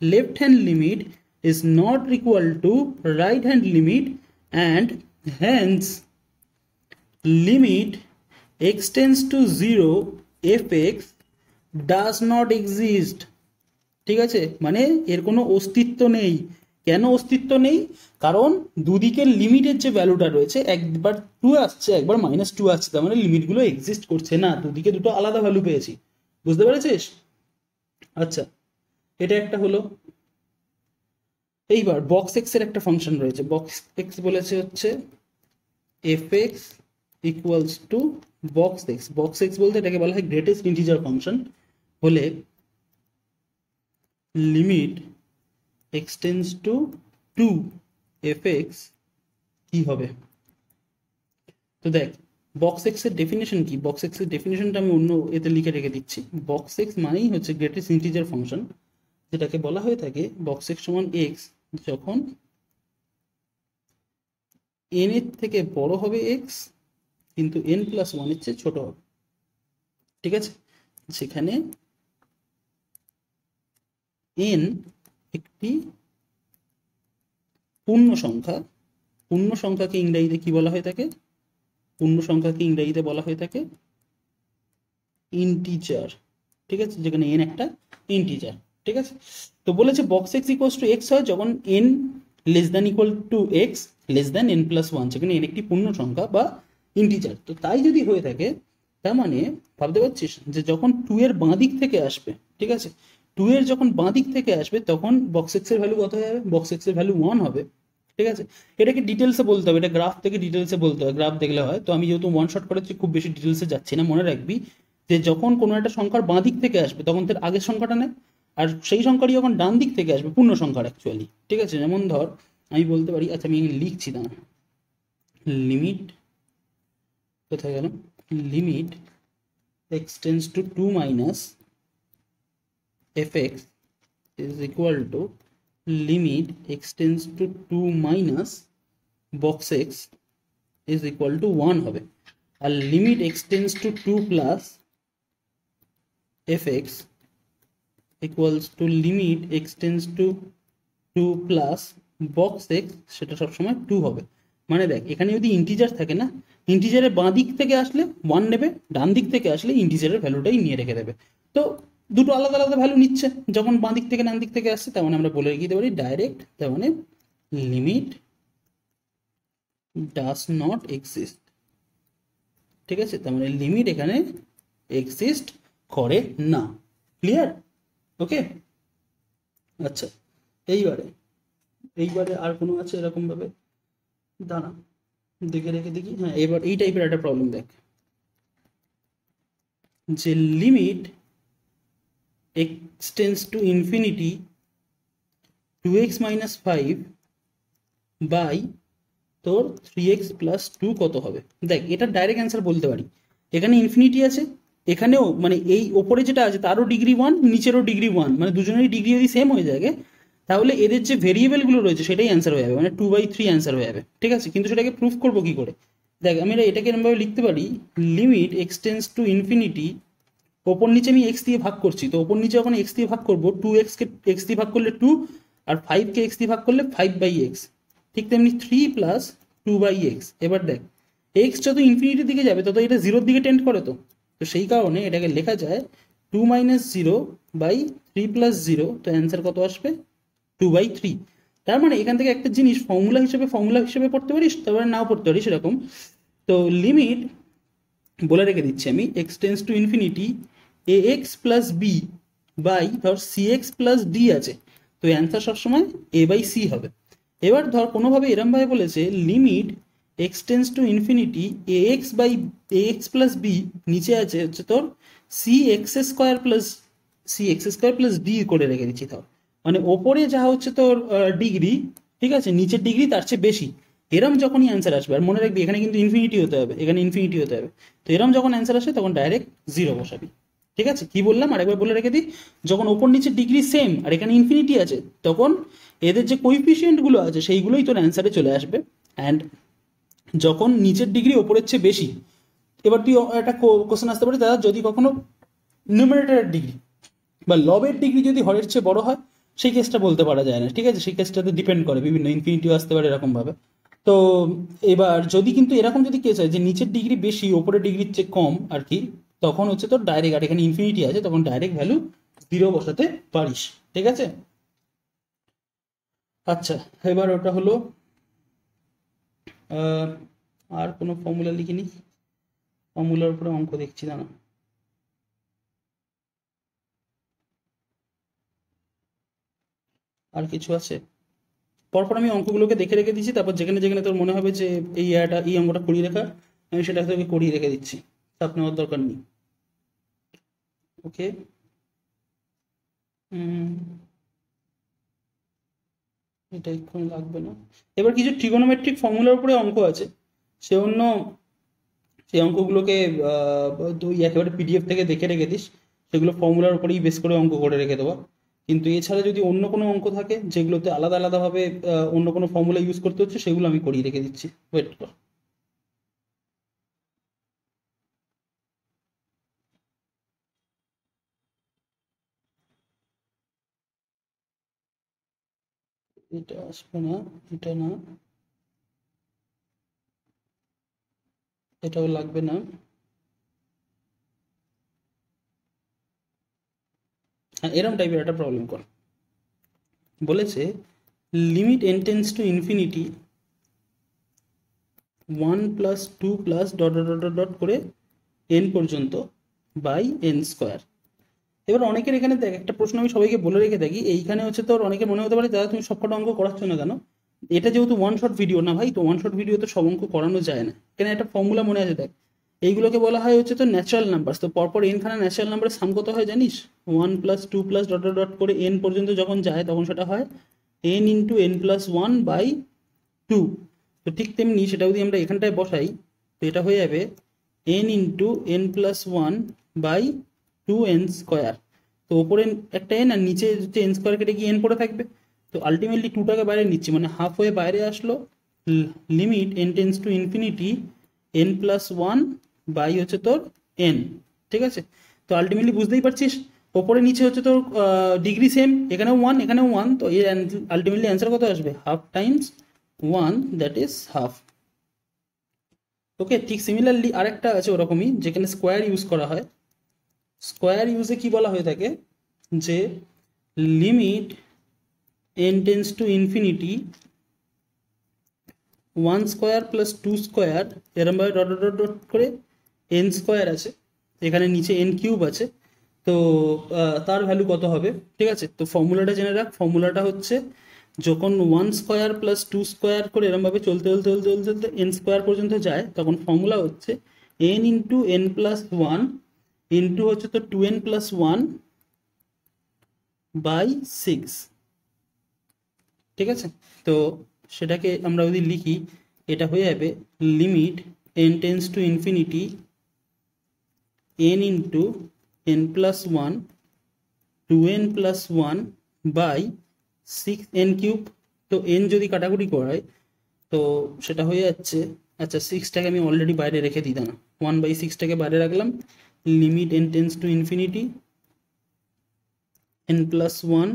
S1: left hand limit, is not equal to right hand limit and hence limit extends to 0 fx does not exist। ঠিক আছে, মানে এর কোনো অস্তিত্ব নেই। কেন অস্তিত্ব নেই, কারণ দুদিকের লিমিটের যে ভ্যালুটা রয়েছে, একবার 2 আসছে একবার -2 আসছে, তার মানে লিমিটগুলো এক্সিস্ট করছে না, দুদিকে দুটো আলাদা ভ্যালু পেয়েছি। বুঝতে পেরেছিস? আচ্ছা, এটা একটা হলো। এইবার বক্স এক্স এর একটা ফাংশন রয়েছে। বক্স এক্স বলেছে হচ্ছে F x equals to box x. Box x বলতে এটাকে বলা হয় গ্রেটেস্ট ইন্টিজার ফাংশন। হলে লিমিট এক্সটেন্স টু 2 fx কি হবে। তো দেখ, বক্স এক্স এর ডেফিনেশন কি, বক্স এক্স এর ডেফিনেশনটা আমি অন্য এতে লিখে রেখে দিচ্ছি। বক্স এক্স মানেই হচ্ছে গ্রেটেস্ট ইন্টিজার ফাংশন, যেটাকে বলা হয়ে থাকে বক্স এক্স সমান এক্স যখন n এর থেকে বড় হবে এক্স কিন্তু n+1 এর চেয়ে ছোট হবে। ঠিক আছে, সেখানে n একটি পূর্ণ সংখ্যা। পূর্ণ সংখ্যাকে ইংরেজিতে কি বলা হয়ে থাকে, পূর্ণ সংখ্যাকে ইংরেজিতে বলা হয়ে থাকে ইন্টিজার। ঠিক আছে, যেখানে n একটা ইন্টিজার। ঠিক আছে, তো বলেছে box x equals to x হয় যখন n less than equal to x less than n+1, সেখানে n একটি পূর্ণ সংখ্যা বা ইন্টিজার। তো তাই যদি হয়ে থাকে তার মানে ভাবতে পারছিস যে যখন 2 এর বাঁ দিক থেকে আসবে, ঠিক আছে, 2 এর যখন বাঁ দিক থেকে আসবে তখন বক্স এক্স এর ভ্যালু কত হয়ে যাবে, বক্স এক্স এর ভ্যালু 1 হবে। ঠিক আছে, এটাকে ডিটেলসে বলতে হবে, এটা গ্রাফ থেকে ডিটেলসে বলতে হবে, গ্রাফ দেখলে হয়। তো আমি যেহেতু ওয়ান শট করেছি খুব বেশি ডিটেলসে যাচ্ছি না। মনে রাখবি যে যখন কোনো একটা সংখ্যার বাঁ দিক থেকে আসবে তখন তার আগের সংখ্যাটা নেয়, আর সেই সংখ্যাটি যখন ডান দিক থেকে আসবে পূর্ণ সংখ্যার অ্যাকচুয়ালি। ঠিক আছে, যেমন ধর আমি বলতে পারি, আচ্ছা আমি লিখছি না, লিমিট কোথায় গেল, limit extends to 2 minus fx is equal to limit extends to 2 minus box x is equal to 1 হবে। আর limit extends to 2 plus fx equals to limit extends to 2 plus box x, সেটা সবসময় 2 হবে। মানে দেখ, এখানে যদি ইন্টিজার থাকে না, ইন্টিজারের বাঁ দিক থেকে আসলে 1 নেবে, ডান দিক থেকে আসলে ইন্টিজারের ভ্যালুটাই নিয়ে রেখে দেবে। তো দুটো আলাদা আলাদা ভ্যালু নিচ্ছে যখন বাঁ দিক থেকে ডান দিক থেকে আসছে, তার মানে আমরা বলে রেখে দিতে পারি ডাইরেক্ট, তার মানে লিমিট ডাজ নট এক্সিস্ট। ঠিক আছে, তার মানে লিমিট এখানে এক্সিস্ট করে না। ক্লিয়ার? ওকে, আচ্ছা এইবারে আর কোনো আছে এরকম ভাবে, দাঁড়া দেখে রেখে দেখি। হ্যাঁ, এবার এই টাইপের একটা প্রবলেম দেখ, যে limit x tends to infinity 2x - 5 by তোর 3x + 2 কত হবে। দেখ, এটা ডাইরেক্ট অ্যান্সার বলতে পারি। এখানে ইনফিনিটি আছে, এখানেও মানে এই ওপরে যেটা আছে তারও ডিগ্রি 1, নিচেরও ডিগ্রি 1, মানে দুজনেরই ডিগ্রি যদি সেম হয়ে যায় তাহলে এদের যে ভেরিয়েবলগুলো রয়েছে সেটাই অ্যান্সার হয়ে যাবে, মানে 2/3 অ্যান্সার হয়ে যাবে। ঠিক আছে, কিন্তু সেটাকে প্রুফ করবো কি করে? দেখ, আমি এটাকে এরকমভাবে লিখতে পারি, লিমিট এক্সটেন্স টু ইনফিনিটি, ওপর নিচে আমি এক্স দিয়ে ভাগ করছি, তো ওপর নিচে যখন এক্স দিয়ে ভাগ করবো, 2xকে এক্স দিয়ে ভাগ করলে 2, আর 5কে এক্স দিয়ে ভাগ করলে 5/x, ঠিক তেমনি 3 + 2/x। এবার দেখ, এক্স যত ইনফিনিটির দিকে যাবে তত এটা 0-র দিকে টেন্ড করে, তো সেই কারণে এটাকে লেখা যায় 2 - 0/3 + 0। তো অ্যান্সার কত আসবে, 2/3। তার মানে এখান থেকে একটা জিনিস ফর্মুলা হিসেবে পড়তে পারিস, তারপরে নাও পড়তে পারিস এরকম। তো লিমিট বলে রেখে দিচ্ছি আমি, x tends to infinity ax + b by ধর cx + d আছে, তো তো অ্যান্সার সবসময় এ বাই সি হবে। এবার ধর কোনোভাবে এরমভাবে বলেছে limit x tends to infinity a x by a x plus b, নিচে আছে হচ্ছে তোর c x square plus d করে রেখে দিচ্ছি। ধর মানে ওপরে যা হচ্ছে তোর ডিগ্রি, ঠিক আছে, নিচের ডিগ্রি তার চেয়ে বেশি, এরম যখনই অ্যান্সার আসবে, আর মনে রাখবি এখানে কিন্তু ইনফিনিটি হতে হবে, এখানে ইনফিনিটি হতে হবে, তো এরম যখন অ্যান্সার আসে তখন ডাইরেক্ট জিরো বসাবি। ঠিক আছে, কি বললাম আরেকবার বলে রেখে দিই, যখন ওপর নিচের ডিগ্রি সেম আর এখানে ইনফিনিটি আছে তখন এদের যে কোইফিসিয়েন্টগুলো আছে সেইগুলোই তোর অ্যান্সারে চলে আসবে। অ্যান্ড যখন নিচের ডিগ্রি ওপরের চেয়ে বেশি, এবার তুই একটা কোশ্চেন আসতে পারে দাদা যদি কখনো নিউমারেটরের ডিগ্রি বা লবের ডিগ্রি যদি হরের চেয়ে বড় হয়, সেই কেসটা বলতে পারা যায় না। ঠিক আছে, সেই কেসটাতে ডিপেন্ড করে, বিভিন্ন ইনফিনিটিও আসতে পারে এরকমভাবে। তো এবার যদি কিন্তু এরকম যদি কেস হয় যে নিচের ডিগ্রি বেশি ওপরের ডিগ্রির চেয়ে কম আর কি, তখন হচ্ছে তোর ডাইরেক্ট, আর এখানে ইনফিনিটি আছে তখন ডাইরেক্ট ভ্যালু জিরো বসাতে পারিস। ঠিক আছে, আচ্ছা এবার ওটা হলো। আর কোনো ফর্মুলা লিখিনি, ফর্মুলার উপরে অঙ্ক দেখছি না। আর কিছু আছে? পরপর আমি অঙ্কগুলোকে দেখে রেখে দিচ্ছি, তারপর যেখানে যেখানে তোর মনে হবে যে এই অঙ্কটা করিয়ে রাখা, আমি সেটা তোকে করিয়ে রেখে দিচ্ছি, চাপ নেওয়ার দরকার নেই। ওকে, এটা এক্ষুনি লাগবে না। এবার কিছু ট্রিগোনোমেট্রিক ফর্মুলার উপরে অঙ্ক আছে, সে অন্য সেই অঙ্কগুলোকে তুই একেবারে পিডিএফ থেকে দেখে রেখে দিস, সেগুলো ফর্মুলার উপরেই বেস করে অঙ্ক করে রেখে দেবো। কিন্তু এছাড়া যদি অন্য কোনো অঙ্ক থাকে যেগুলোতে আলাদা আলাদাভাবে অন্য কোনো ফর্মুলা ইউজ করতে হচ্ছে, সেগুলো আমি করিয়ে রেখে দিচ্ছি, ওয়েট কর। এটা আসবে না, এটা না, এটাও লাগবে না। হ্যাঁ, এরম টাইপের একটা প্রবলেম কর, বলেছে limit n tends to infinity 1 plus 2 plus dot dot dot dot করে এন পর্যন্ত বাই এন স্কোয়ার। এবার অনেকের এখানে দেখ একটা প্রশ্ন আমি সবাইকে বলে রেখে থাকি, এইখানে হচ্ছে তোর অনেকে মনে হতে পারে দাদা তুমি সবকটা অঙ্ক করাচ্ছ না কেন, এটা যেহেতু ওয়ান শট ভিডিও না ভাই, তো ওয়ান শট ভিডিও তো সব অঙ্ক করানো যায় না। এখানে একটা ফর্মুলা মনে আছে দেখ, এইগুলোকে বলা হয় হচ্ছে তো ন্যাচারাল নাম্বার। তো পরপর এনখানা ন্যাচারাল নাম্বারের সাম কত হয় জানিস? 1 plus 2 plus dot dot dot করে এন পর্যন্ত যখন যায় তখন সেটা হয় n into n plus 1 by 2। তো ঠিক তেমনি সেটা যদি আমরা এখানটায় বসাই, তো এটা হয়ে যাবে n into n plus 1 by 2n square. তো ওপরে একটা এন আর নিচে হচ্ছে এন স্কোয়ার কেটে গিয়ে এন পড়ে থাকবে। তো আলটিমেটলি টুটাকে বাইরে নিচ্ছি, মানে হাফ হয়ে বাইরে আসলো, limit n tends to infinity n plus 1 by হচ্ছে তোর এন। ঠিক আছে, তো আলটিমেটলি বুঝতেই পারছিস ওপরে নিচে হচ্ছে তোর ডিগ্রি সেম, এখানেও 1 এখানেও 1, তো এর আলটিমেটলি অ্যান্সার কত আসবে? Half times 1, that is half. Okay, ঠিক সিমিলারলি আরেকটা আছে ওরকমই, যেখানে স্কোয়ার ইউজ করা হয়। স্কোয়ার ইউজে কি বলা হয়ে থাকে যে limit n tends to infinity 1 square plus 2 square এরমভাবে ডট ডট ডট করে এন স্কোয়ার আছে, এখানে নিচে এন কিউব আছে, তো তার ভ্যালু কত হবে? ঠিক আছে, তো ফর্মুলাটা জেনে রাখ। ফর্মুলাটা হচ্ছে যখন 1 স্কোয়ার প্লাস 2 স্কোয়ার করে এরমভাবে চলতে চলতে চলতে চলতে চলতে এন স্কোয়ার পর্যন্ত যায়, তখন ফর্মুলা হচ্ছে N into n plus 1 into হচ্ছে তো 2n প্লাস 1 বাই 6। ঠিক আছে, তো সেটাকে আমরা যদি লিখি, এটা হয়ে যাবে limit n tends to infinity n into n plus 1 2n plus 1 by 6n cube. তো এন যদি কাটাকুটি করায় তো সেটা হয়ে যাচ্ছে, আচ্ছা 6টাকে আমি অলরেডি বাইরে রেখে দিই না, 1/6টাকে বাইরে রাখলাম, limit n tends to infinity n plus 1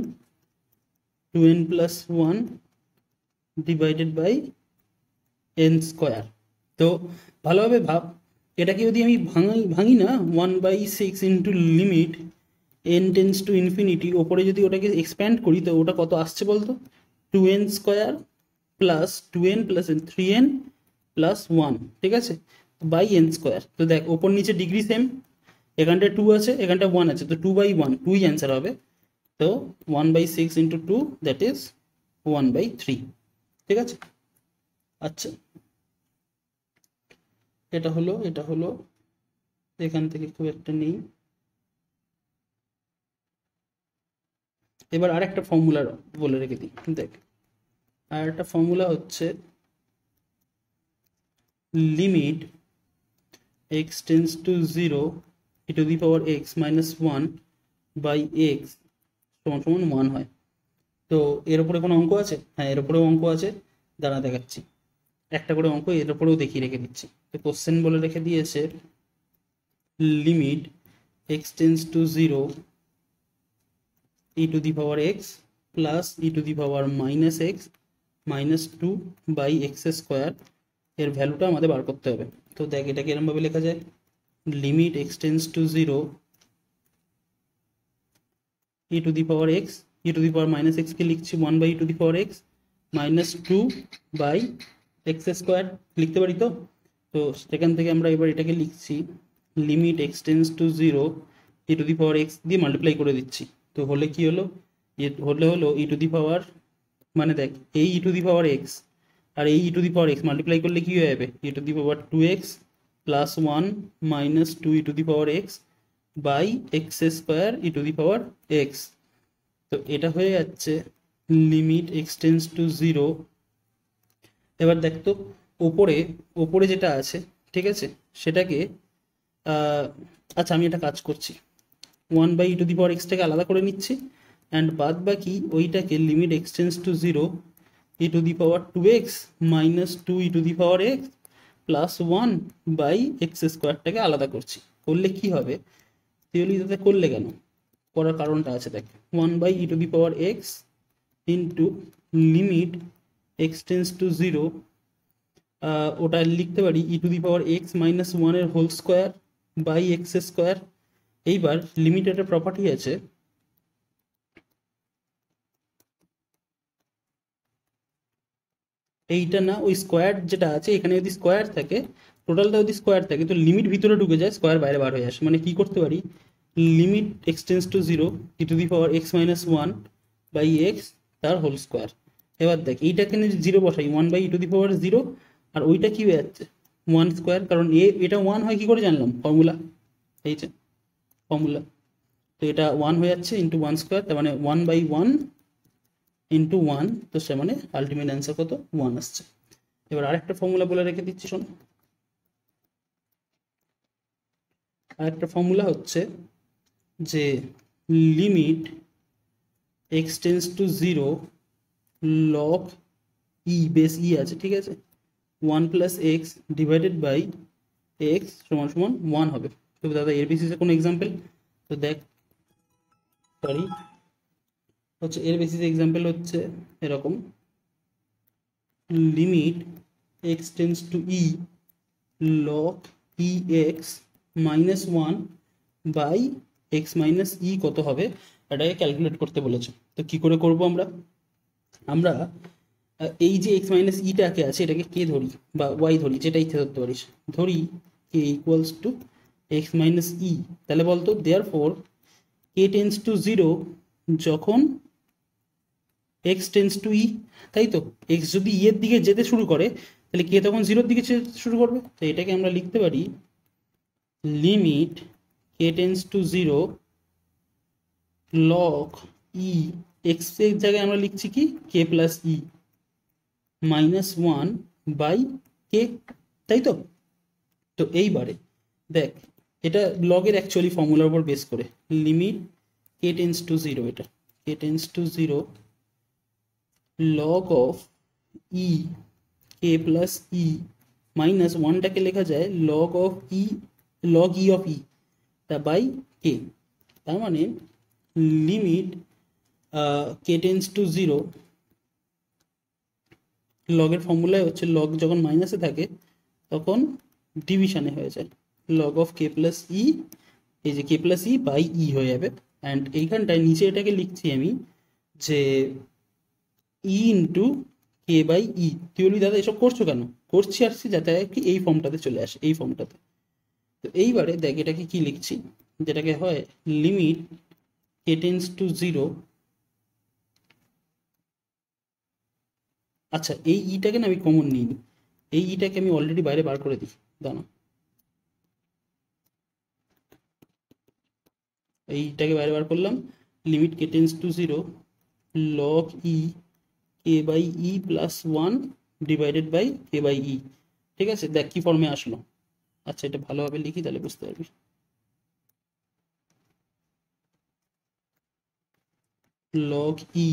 S1: 2n plus 1 divided by n square. তো ভালোভাবে ভাব, এটাকে যদি আমি ভাঙি না 1/6 into limit n tends to infinity, ওপরে যদি ওটাকে এক্সপ্যান্ড করি তো ওটা কত আসছে বলতো? 2n square plus 2n plus 3n plus 1, ঠিক আছে, বাই এন স্কোয়ার। তো দেখ ওপর নিচে ডিগ্রি সেম, এখানটায় 2 আছে এখানটায় 1 আছে, তো 2/1 2ই অ্যান্সার হবে। তো 1/6 ইন্টু 2 দ্যাট ইজ 1/3। ঠিক আছে, আচ্ছা এটা হলো এখান থেকে খুব একটা নেই। এবার আরেকটা ফর্মুলা বলে রেখে দিই, দেখ আর একটা ফর্মুলা হচ্ছে limit x tends to 0 e to the power x minus 1 by x সমান সমান 1 হয়। তো এর উপরে কোনো অঙ্ক আছে? হ্যাঁ এর উপরেও অঙ্ক আছে, দাঁড়া দেখাচ্ছি। একটা করে অঙ্ক এর উপরেও দেখিয়ে রেখে দিচ্ছি। তো কোশ্চেন বলে রেখে দিয়েছে limit x tends to 0 e to the power x plus e to the power minus x minus 2 by x square, এর ভ্যালুটা আমাদের বার করতে হবে। তো দেখ এটাকে এরমভাবে লেখা যায়, limit x tends to 0 e to the power x, e to the power minus x কে লিখছি 1 by e to the power x minus 2 by x square লিখতে পারি। তো তো সেখান থেকে আমরা এবার এটাকে লিখছি limit x tends to 0 e to the power x দিয়ে মাল্টিপ্লাই করে দিচ্ছি। তো হলে কি হলো, হলো e টু দি পাওয়ার, মানে দেখ এই e to the power x আর এই e to the power x multiply করলে কি হয়ে যাবে, e to the power 2x plus 1 minus 2 e to the power x by x square e to the power x। তো এটা হয়ে যাচ্ছে লিমিট x টেন্স টু 0। এবার দেখ তো ওপরে যেটা আছে, ঠিক আছে সেটাকে আচ্ছা আমি এটা কাজ করছি, 1 by e to the power এক্সটাকে আলাদা করে নিচ্ছি অ্যান্ড বাদ বাকি ওইটাকে limit x tends to 0 e to the power 2x minus 2 e to the power x plus 1 by x স্কোয়ারটাকে আলাদা করছি। করলে কি হবে, থিওরি তাতে করলে কেন, করার কারণটা আছে দেখ, 1 by e to the power x into limit x tends to 0, ওটা লিখতে পারি e to the power x minus 1 এর whole square by x square. এইবার লিমিটের একটা প্রপার্টি আছে, এইটা না ওই স্কোয়ার যেটা আছে এখানে যদি স্কোয়ার থাকে, টোটালটা যদি স্কোয়ার থাকে তো লিমিট ভিতরে ঢুকে যায়, স্কোয়ার বাইরে বার হয়ে আসে। মানে কি করতে পারি, limit x tends to 0 e to the power x minus 1 by x তার হোল স্কোয়ার। এবার দেখ এইটাকে জিরো বসাই, 1 by e to the power 0 আর ওইটা কি হয়ে যাচ্ছে 1 স্কোয়ার, কারণ এটা 1 হয় কি করে জানলাম, ফর্মুলা এই যে ফর্মুলা। তো এটা 1 হয়ে যাচ্ছে ইন্টু 1 স্কোয়ার, তার মানে 1 বাই 1 ইন্টু 1, তো সে মানে আলটিমেট অ্যান্সার কত 1 আসছে। এবার আরেকটা ফর্মুলা বলে রেখে দিচ্ছি শোন, আরেকটা ফর্মুলা হচ্ছে যে limit x tends to 0 log e, base e আছে ঠিক আছে, 1 plus x divided by x সমান সমান 1 হবে। তো দাদা এর বেসিসে কোনো এক্সাম্পল, তো দেখ সরি হচ্ছে এর বেসিসে এক্সাম্পল হচ্ছে এরকম, limit x tends to e log e x minus 1 by x minus e কত হবে এটাকে ক্যালকুলেট করতে বলেছে। তো কি করে করব আমরা এই যে এক্স মাইনাস ইটাকে আছে এটাকে কে ধরি বা ওয়াই ধরি, যেটা ইচ্ছে ধরতে পারিস, ধরি k equals two x minus ই। তাহলে বলতো দেয়ার ফোর কে টেন্স টু 0 যখন এক্স টেন্স টু ই, তাই তো এক্স যদি ই এর দিকে যেতে শুরু করে তাহলে কে তখন 0-র দিকে যেতে শুরু করবে। তো এটাকে আমরা লিখতে পারি limit k tends to 0 log e, x এর জায়গায় আমরা লিখছি কি কে প্লাস ই মাইনাস 1 বাই কে, তাই তো। তো এইবারে দেখ এটা লগের অ্যাকচুয়ালি ফর্মুলার উপর বেস করে, লিমিট কে টেন্স টু 0, এটা k tends to 0 log of e k plus e minus 1টাকে লেখা যায় log of e, log e of e তা বাই কে। তার মানে লিমিট কে টেন্স টু 0, লগের ফর্মুলায় হচ্ছে লগ যখন মাইনাসে থাকে তখন ডিভিশনে হয়ে যায়, লগ অফ কে প্লাস ই, এই যে কে প্লাস ই বাই ই হয়ে যাবে। অ্যান্ড এইখানটায় নিচে এটাকে লিখছি আমি যে ই ইন্টু কে বাই ই। তুই বলবি দাদা এসব করছো কেন, করছি আসছি যাতে কি এই ফর্মটাতে চলে আসে, এই ফর্মটাতে। তো এইবারে দেখ এটাকে কি লিখছি, যেটাকে হয় লিমিট কে টেন্স টু 0 আচ্ছা, এই ইটাকে না আমি কমন নিইনি, এই ইটাকে আমি অলরেডি বাইরে বার করে দিই, দাঁড়া, এইটাকে বাইরে বার করলাম। Limit k tends to zero log e k by e plus one divided by k by e. ঠিক আছে, দেখ কি ফর্মে আসলো। আচ্ছা, এটা ভালোভাবে লিখি তাহলে বুঝতে পারবি। Log e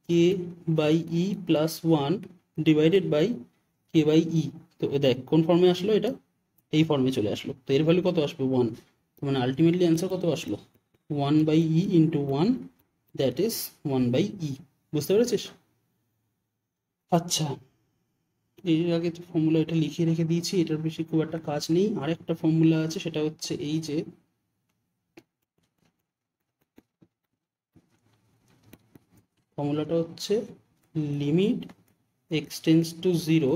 S1: k by e plus one divided by k by e. তো দেখ কোন ফর্মে আসলো, এটা এই ফর্মে চলে আসলো। তো এর ভ্যালু কত আসবে, ওয়ান। তো মানে আলটিমেটলি অ্যান্সার কত আসলো, one by e into one, that is one by e. বুঝতে পেরেছিস? আচ্ছা, এর আগে তো ফর্মুলা এটা লিখিয়ে রেখে দিয়েছি, এটার বেশি খুব একটা কাজ নেই। আরেকটা ফর্মুলা আছে, সেটা হচ্ছে এই যে ফর্মুলাটা হচ্ছে limit x tends to zero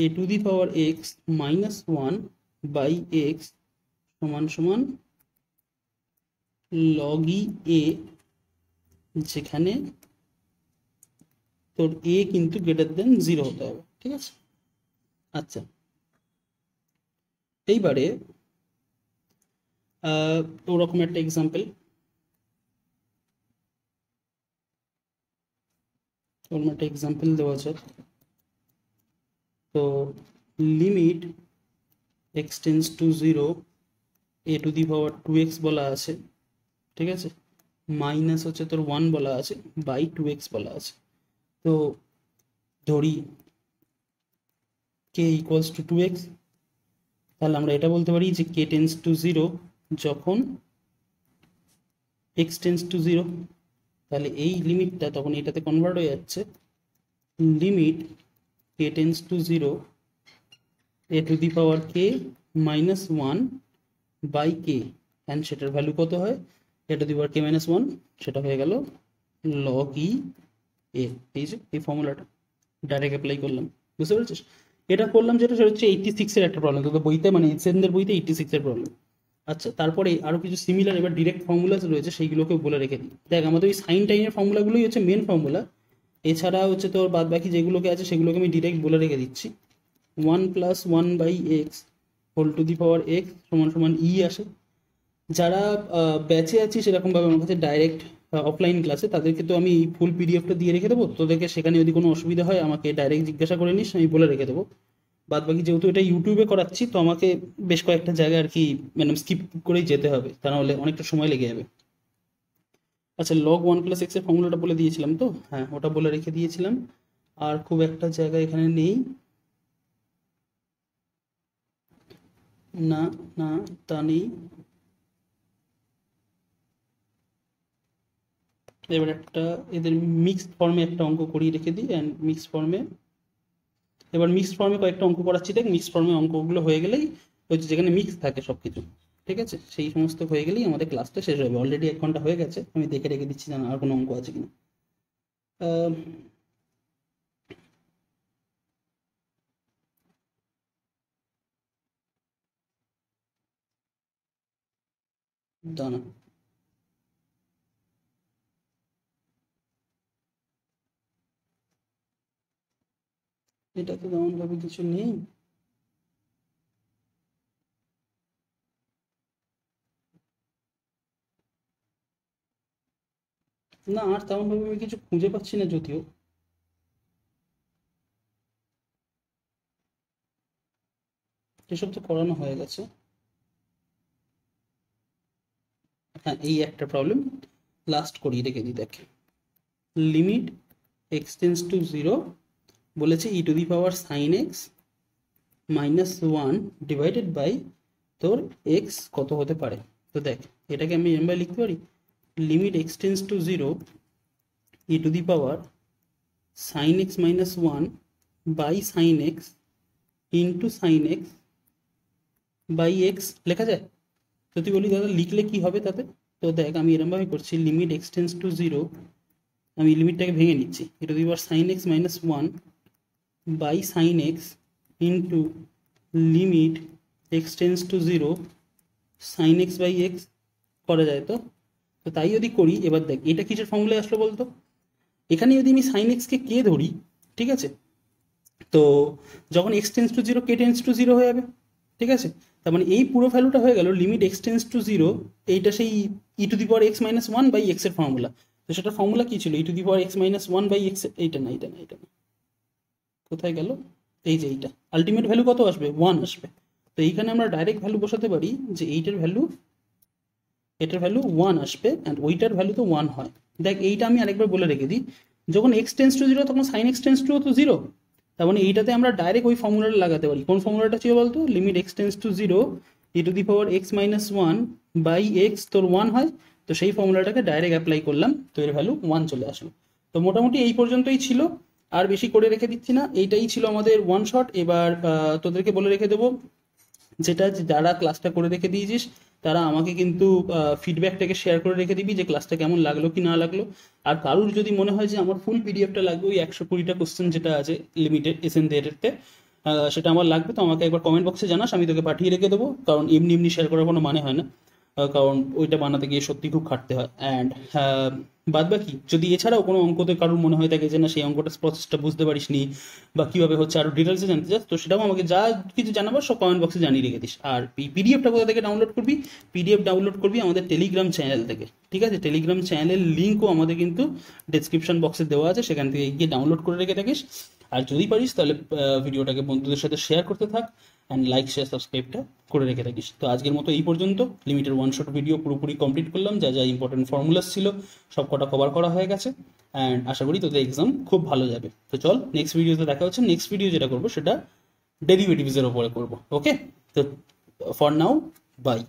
S1: e to the power x minus one by x সমান সমান লগই এ, যেখানে তোর এ কিন্তু গ্রেটার দেন জিরো হতে হবে। ঠিক আছে, আচ্ছা এইবারে ওরকম একটা এক্সাম্পল, ওরকম একটা এক্সাম্পল দেওয়া যাক। তো limit x tends to zero e to the power to x বলা আছে, ঠিক আছে, মাইনাস হচ্ছে তোর ওয়ান বলা আছে, বাই টু এক্স বলা আছে। তো ধরি k equals to two x, তাহলে আমরা এটা বলতে পারি যে কে টেন্স টু জিরো যখন এক্স টেন্স টু জিরো, তাহলে এই লিমিটটা তখন এটাতে কনভার্ট হয়ে যাচ্ছে limit k tends to zero e to the power k minus one by k, and সেটার ভ্যালু কত হয়, e to the power k minus one, সেটা হয়ে গেল লগ ই এ। এই যে এই ফর্মুলাটা ডাইরেক্ট অ্যাপ্লাই করলাম, বুঝতে পেরেছিস? এটা করলাম যেটা, সেটা হচ্ছে 86-এর একটা প্রবলেম, তোদের বইতে মানে এসএনদের বইতে 86-এর প্রবলেম। আচ্ছা, তারপরে আরও কিছু সিমিলার এবার ডিরেক্ট ফর্মুলাস রয়েছে, সেইগুলোকে বলে রেখে দিই। দেখ আমাদের ওই সাইন টাইনের ফর্মুলাগুলোই হচ্ছে মেন ফর্মুলা, এছাড়া হচ্ছে তোর বাদ বাকি যেগুলোকে আছে সেগুলোকে আমি ডিরেক্ট বলে রেখে দিচ্ছি। One plus one by x whole to the power x সমান সমান ই আসে। যারা ব্যাচে আছি সেরকমভাবে আমার কাছে ডাইরেক্ট অফলাইন ক্লাসে, তাদেরকে তো আমি ফুল পিডিএফটা দিয়ে রেখে দেবো, তোদেরকে সেখানে যদি কোনো অসুবিধা হয় আমাকে ডাইরেক্ট জিজ্ঞাসা করে নিস, আমি বলে রেখে দেবো। বাদ বাকি যেহেতু এটা ইউটিউবে করাচ্ছি, তো আমাকে বেশ কয়েকটা জায়গায় আর কি মানে স্কিপ করেই যেতে হবে, তা নাহলে অনেকটা সময় লেগে যাবে। আচ্ছা, লগ ওয়ান প্লাস এক্সের ফর্মুলাটা বলে দিয়েছিলাম তো, হ্যাঁ ওটা বলে রেখে দিয়েছিলাম। আর খুব একটা জায়গা এখানে নেই, না না তা নেই। এবার একটা এদের মিক্সড ফর্মে একটা অঙ্ক করিয়ে রেখে দিই, অ্যান্ড মিক্সড ফর্মে, এবার মিক্সড ফর্মে কয়েকটা অঙ্ক করাচ্ছি, দেখ মিক্সড ফর্মে অঙ্কগুলো হয়ে গেলেই হচ্ছে, যেখানে মিক্স থাকে সব কিছু, ঠিক আছে, সেই সমস্ত হয়ে গেলেই আমাদের ক্লাসটা শেষ হবে। অলরেডি 1 ঘন্টা হয়ে গেছে, আমি দেখে রেখে দিচ্ছি জানা আর কোনো অঙ্ক আছে কিনা। আহ, দাঁড়া, এটা তো তেমন ভাবে কিছু নেই। না, আর তেমন ভাবে আমি কিছু খুঁজে পাচ্ছি না যদিও। এসব তো করানো হয়ে গেছে। হ্যাঁ, এই একটা প্রবলেম লাস্ট করিয়ে রেখে দিই, দেখ limit x tends to zero বলেছে e to the power sine x minus one divided by তোর এক্স কত হতে পারে। তো দেখ এটাকে আমি এমন লিখতে পারি, limit x tends to zero e to the power sine x minus one by sine x into sine x by x লেখা যায়। তো তুই বলি দাদা লিখলে কি হবে তাতে, তো দেখ আমি এরমভাবে করছি, limit x tends to zero, আমি লিমিটটাকে ভেঙে নিচ্ছি, e to the power sine x minus one by sine x into limit x tends to zero sine x by x করা যায়। তো তো তাই যদি করি, এবার দেখ এটা কিসের ফর্মুলায় আসলো বলতো, এখানে যদি আমি সাইন এক্সকে কে ধরি, ঠিক আছে, তো যখন x tends to zero K tends to zero হয়ে যাবে, ঠিক আছে, তার মানে এই পুরো ভ্যালুটা হয়ে গেল limit x tends to zero, এইটা সেই e to the power x minus one by x এর ফর্মুলা। তো সেটা ফর্মুলা কি ছিল, e to the power x minus one by x, এইটা না, কোথায় গেল, এই যে এইটা আলটিমেট ভ্যালু কত আসবে, ওয়ান আসবে। তো এইখানে আমরা ডাইরেক্ট ভ্যালু বসাতে পারি যে এইটার ভ্যালু, এটার ভ্যালু ওয়ান আসবে, অ্যান্ড ওইটার ভ্যালু তো ওয়ান হয়। দেখ এইটা আমি আরেকবার বলে রেখে দিই, যখন এক্স টেন্স টু জিরো তখন সাইন এক্স টেন্স টু তো জিরো, তার মানে এইটাতে আমরা ডাইরেক্ট ওই ফর্মুলাটা লাগাতে পারি। কোন ফর্মুলাটা ছিল বলতো, limit x tends to zero e to the power x minus one by x তোর ওয়ান হয়, তো সেই ফর্মুলাটাকে ডাইরেক্ট অ্যাপ্লাই করলাম, তো এর ভ্যালু ওয়ান চলে আসলো। তো মোটামুটি এই পর্যন্তই ছিল, আর বেশি করে রেখে দিচ্ছি না, এইটাই ছিল আমাদের ওয়ান শট। এবার তোদেরকে বলে রেখে দেবো, যেটা যারা ক্লাসটা করে রেখে দিয়েছিস তারা আমাকে কিন্তু ফিডব্যাকটাকে শেয়ার করে রেখে দিবি যে ক্লাসটা কেমন লাগলো কি না লাগলো। আর কারুর যদি মনে হয় যে আমার ফুল পিডিএফটা লাগবে, ওই 120টা কোশ্চেন যেটা আছে লিমিটেড এসএনডেতে, সেটা আমার লাগবে, তো আমাকে একবার কমেন্ট বক্সে জানাস, আমি তোকে পাঠিয়ে রেখে দেবো, কারণ এমনি এমনি শেয়ার করার কোনো মানে হয় না, কারণ ওইটা বানাতে গিয়ে সত্যি খুব খাটতে হয়। অ্যান্ড বাদ বাকি যদি এছাড়াও কোনো অঙ্কতে কারোর মনে হয়ে থাকে যে না সেই অঙ্কটা প্রসেসটা বুঝতে পারিস নি বা কীভাবে হচ্ছে আরও ডিটেলসে জানতে চাস, তো সেটাও আমাকে যা কিছু জানাবার সব কমেন্ট বক্সে জানিয়ে রেখে দিস। আর পিডিএফটা কোথা থেকে ডাউনলোড করবি, পিডিএফ ডাউনলোড করবি আমাদের টেলিগ্রাম চ্যানেল থেকে, ঠিক আছে, টেলিগ্রাম চ্যানেলের লিঙ্কও আমাদের কিন্তু ডেসক্রিপশন বক্সে দেওয়া আছে, সেখান থেকে গিয়ে ডাউনলোড করে রেখে থাকিস। আর যদি পারিস তাহলে ভিডিওটাকে বন্ধুদের সাথে শেয়ার করতে থাক, অ্যান্ড লাইক শেয়ার সাবস্ক্রাইবটা করে রেখে থাকিস। তো আজকের মতো এই পর্যন্ত, লিমিটের ওয়ান শট ভিডিও পুরোপুরি কমপ্লিট করলাম, যা যা ইম্পর্টেন্ট ফর্মুলাস ছিল সব কটা কভার করা হয়ে গেছে, অ্যান্ড আশা করি তোদের এক্সাম খুব ভালো যাবে। তো চল নেক্সট ভিডিওতে দেখা হচ্ছে, নেক্সট ভিডিও যেটা করবো সেটা ডেরিভেটিভসের ওপরে করবো। ওকে, তো ফর নাও বাই।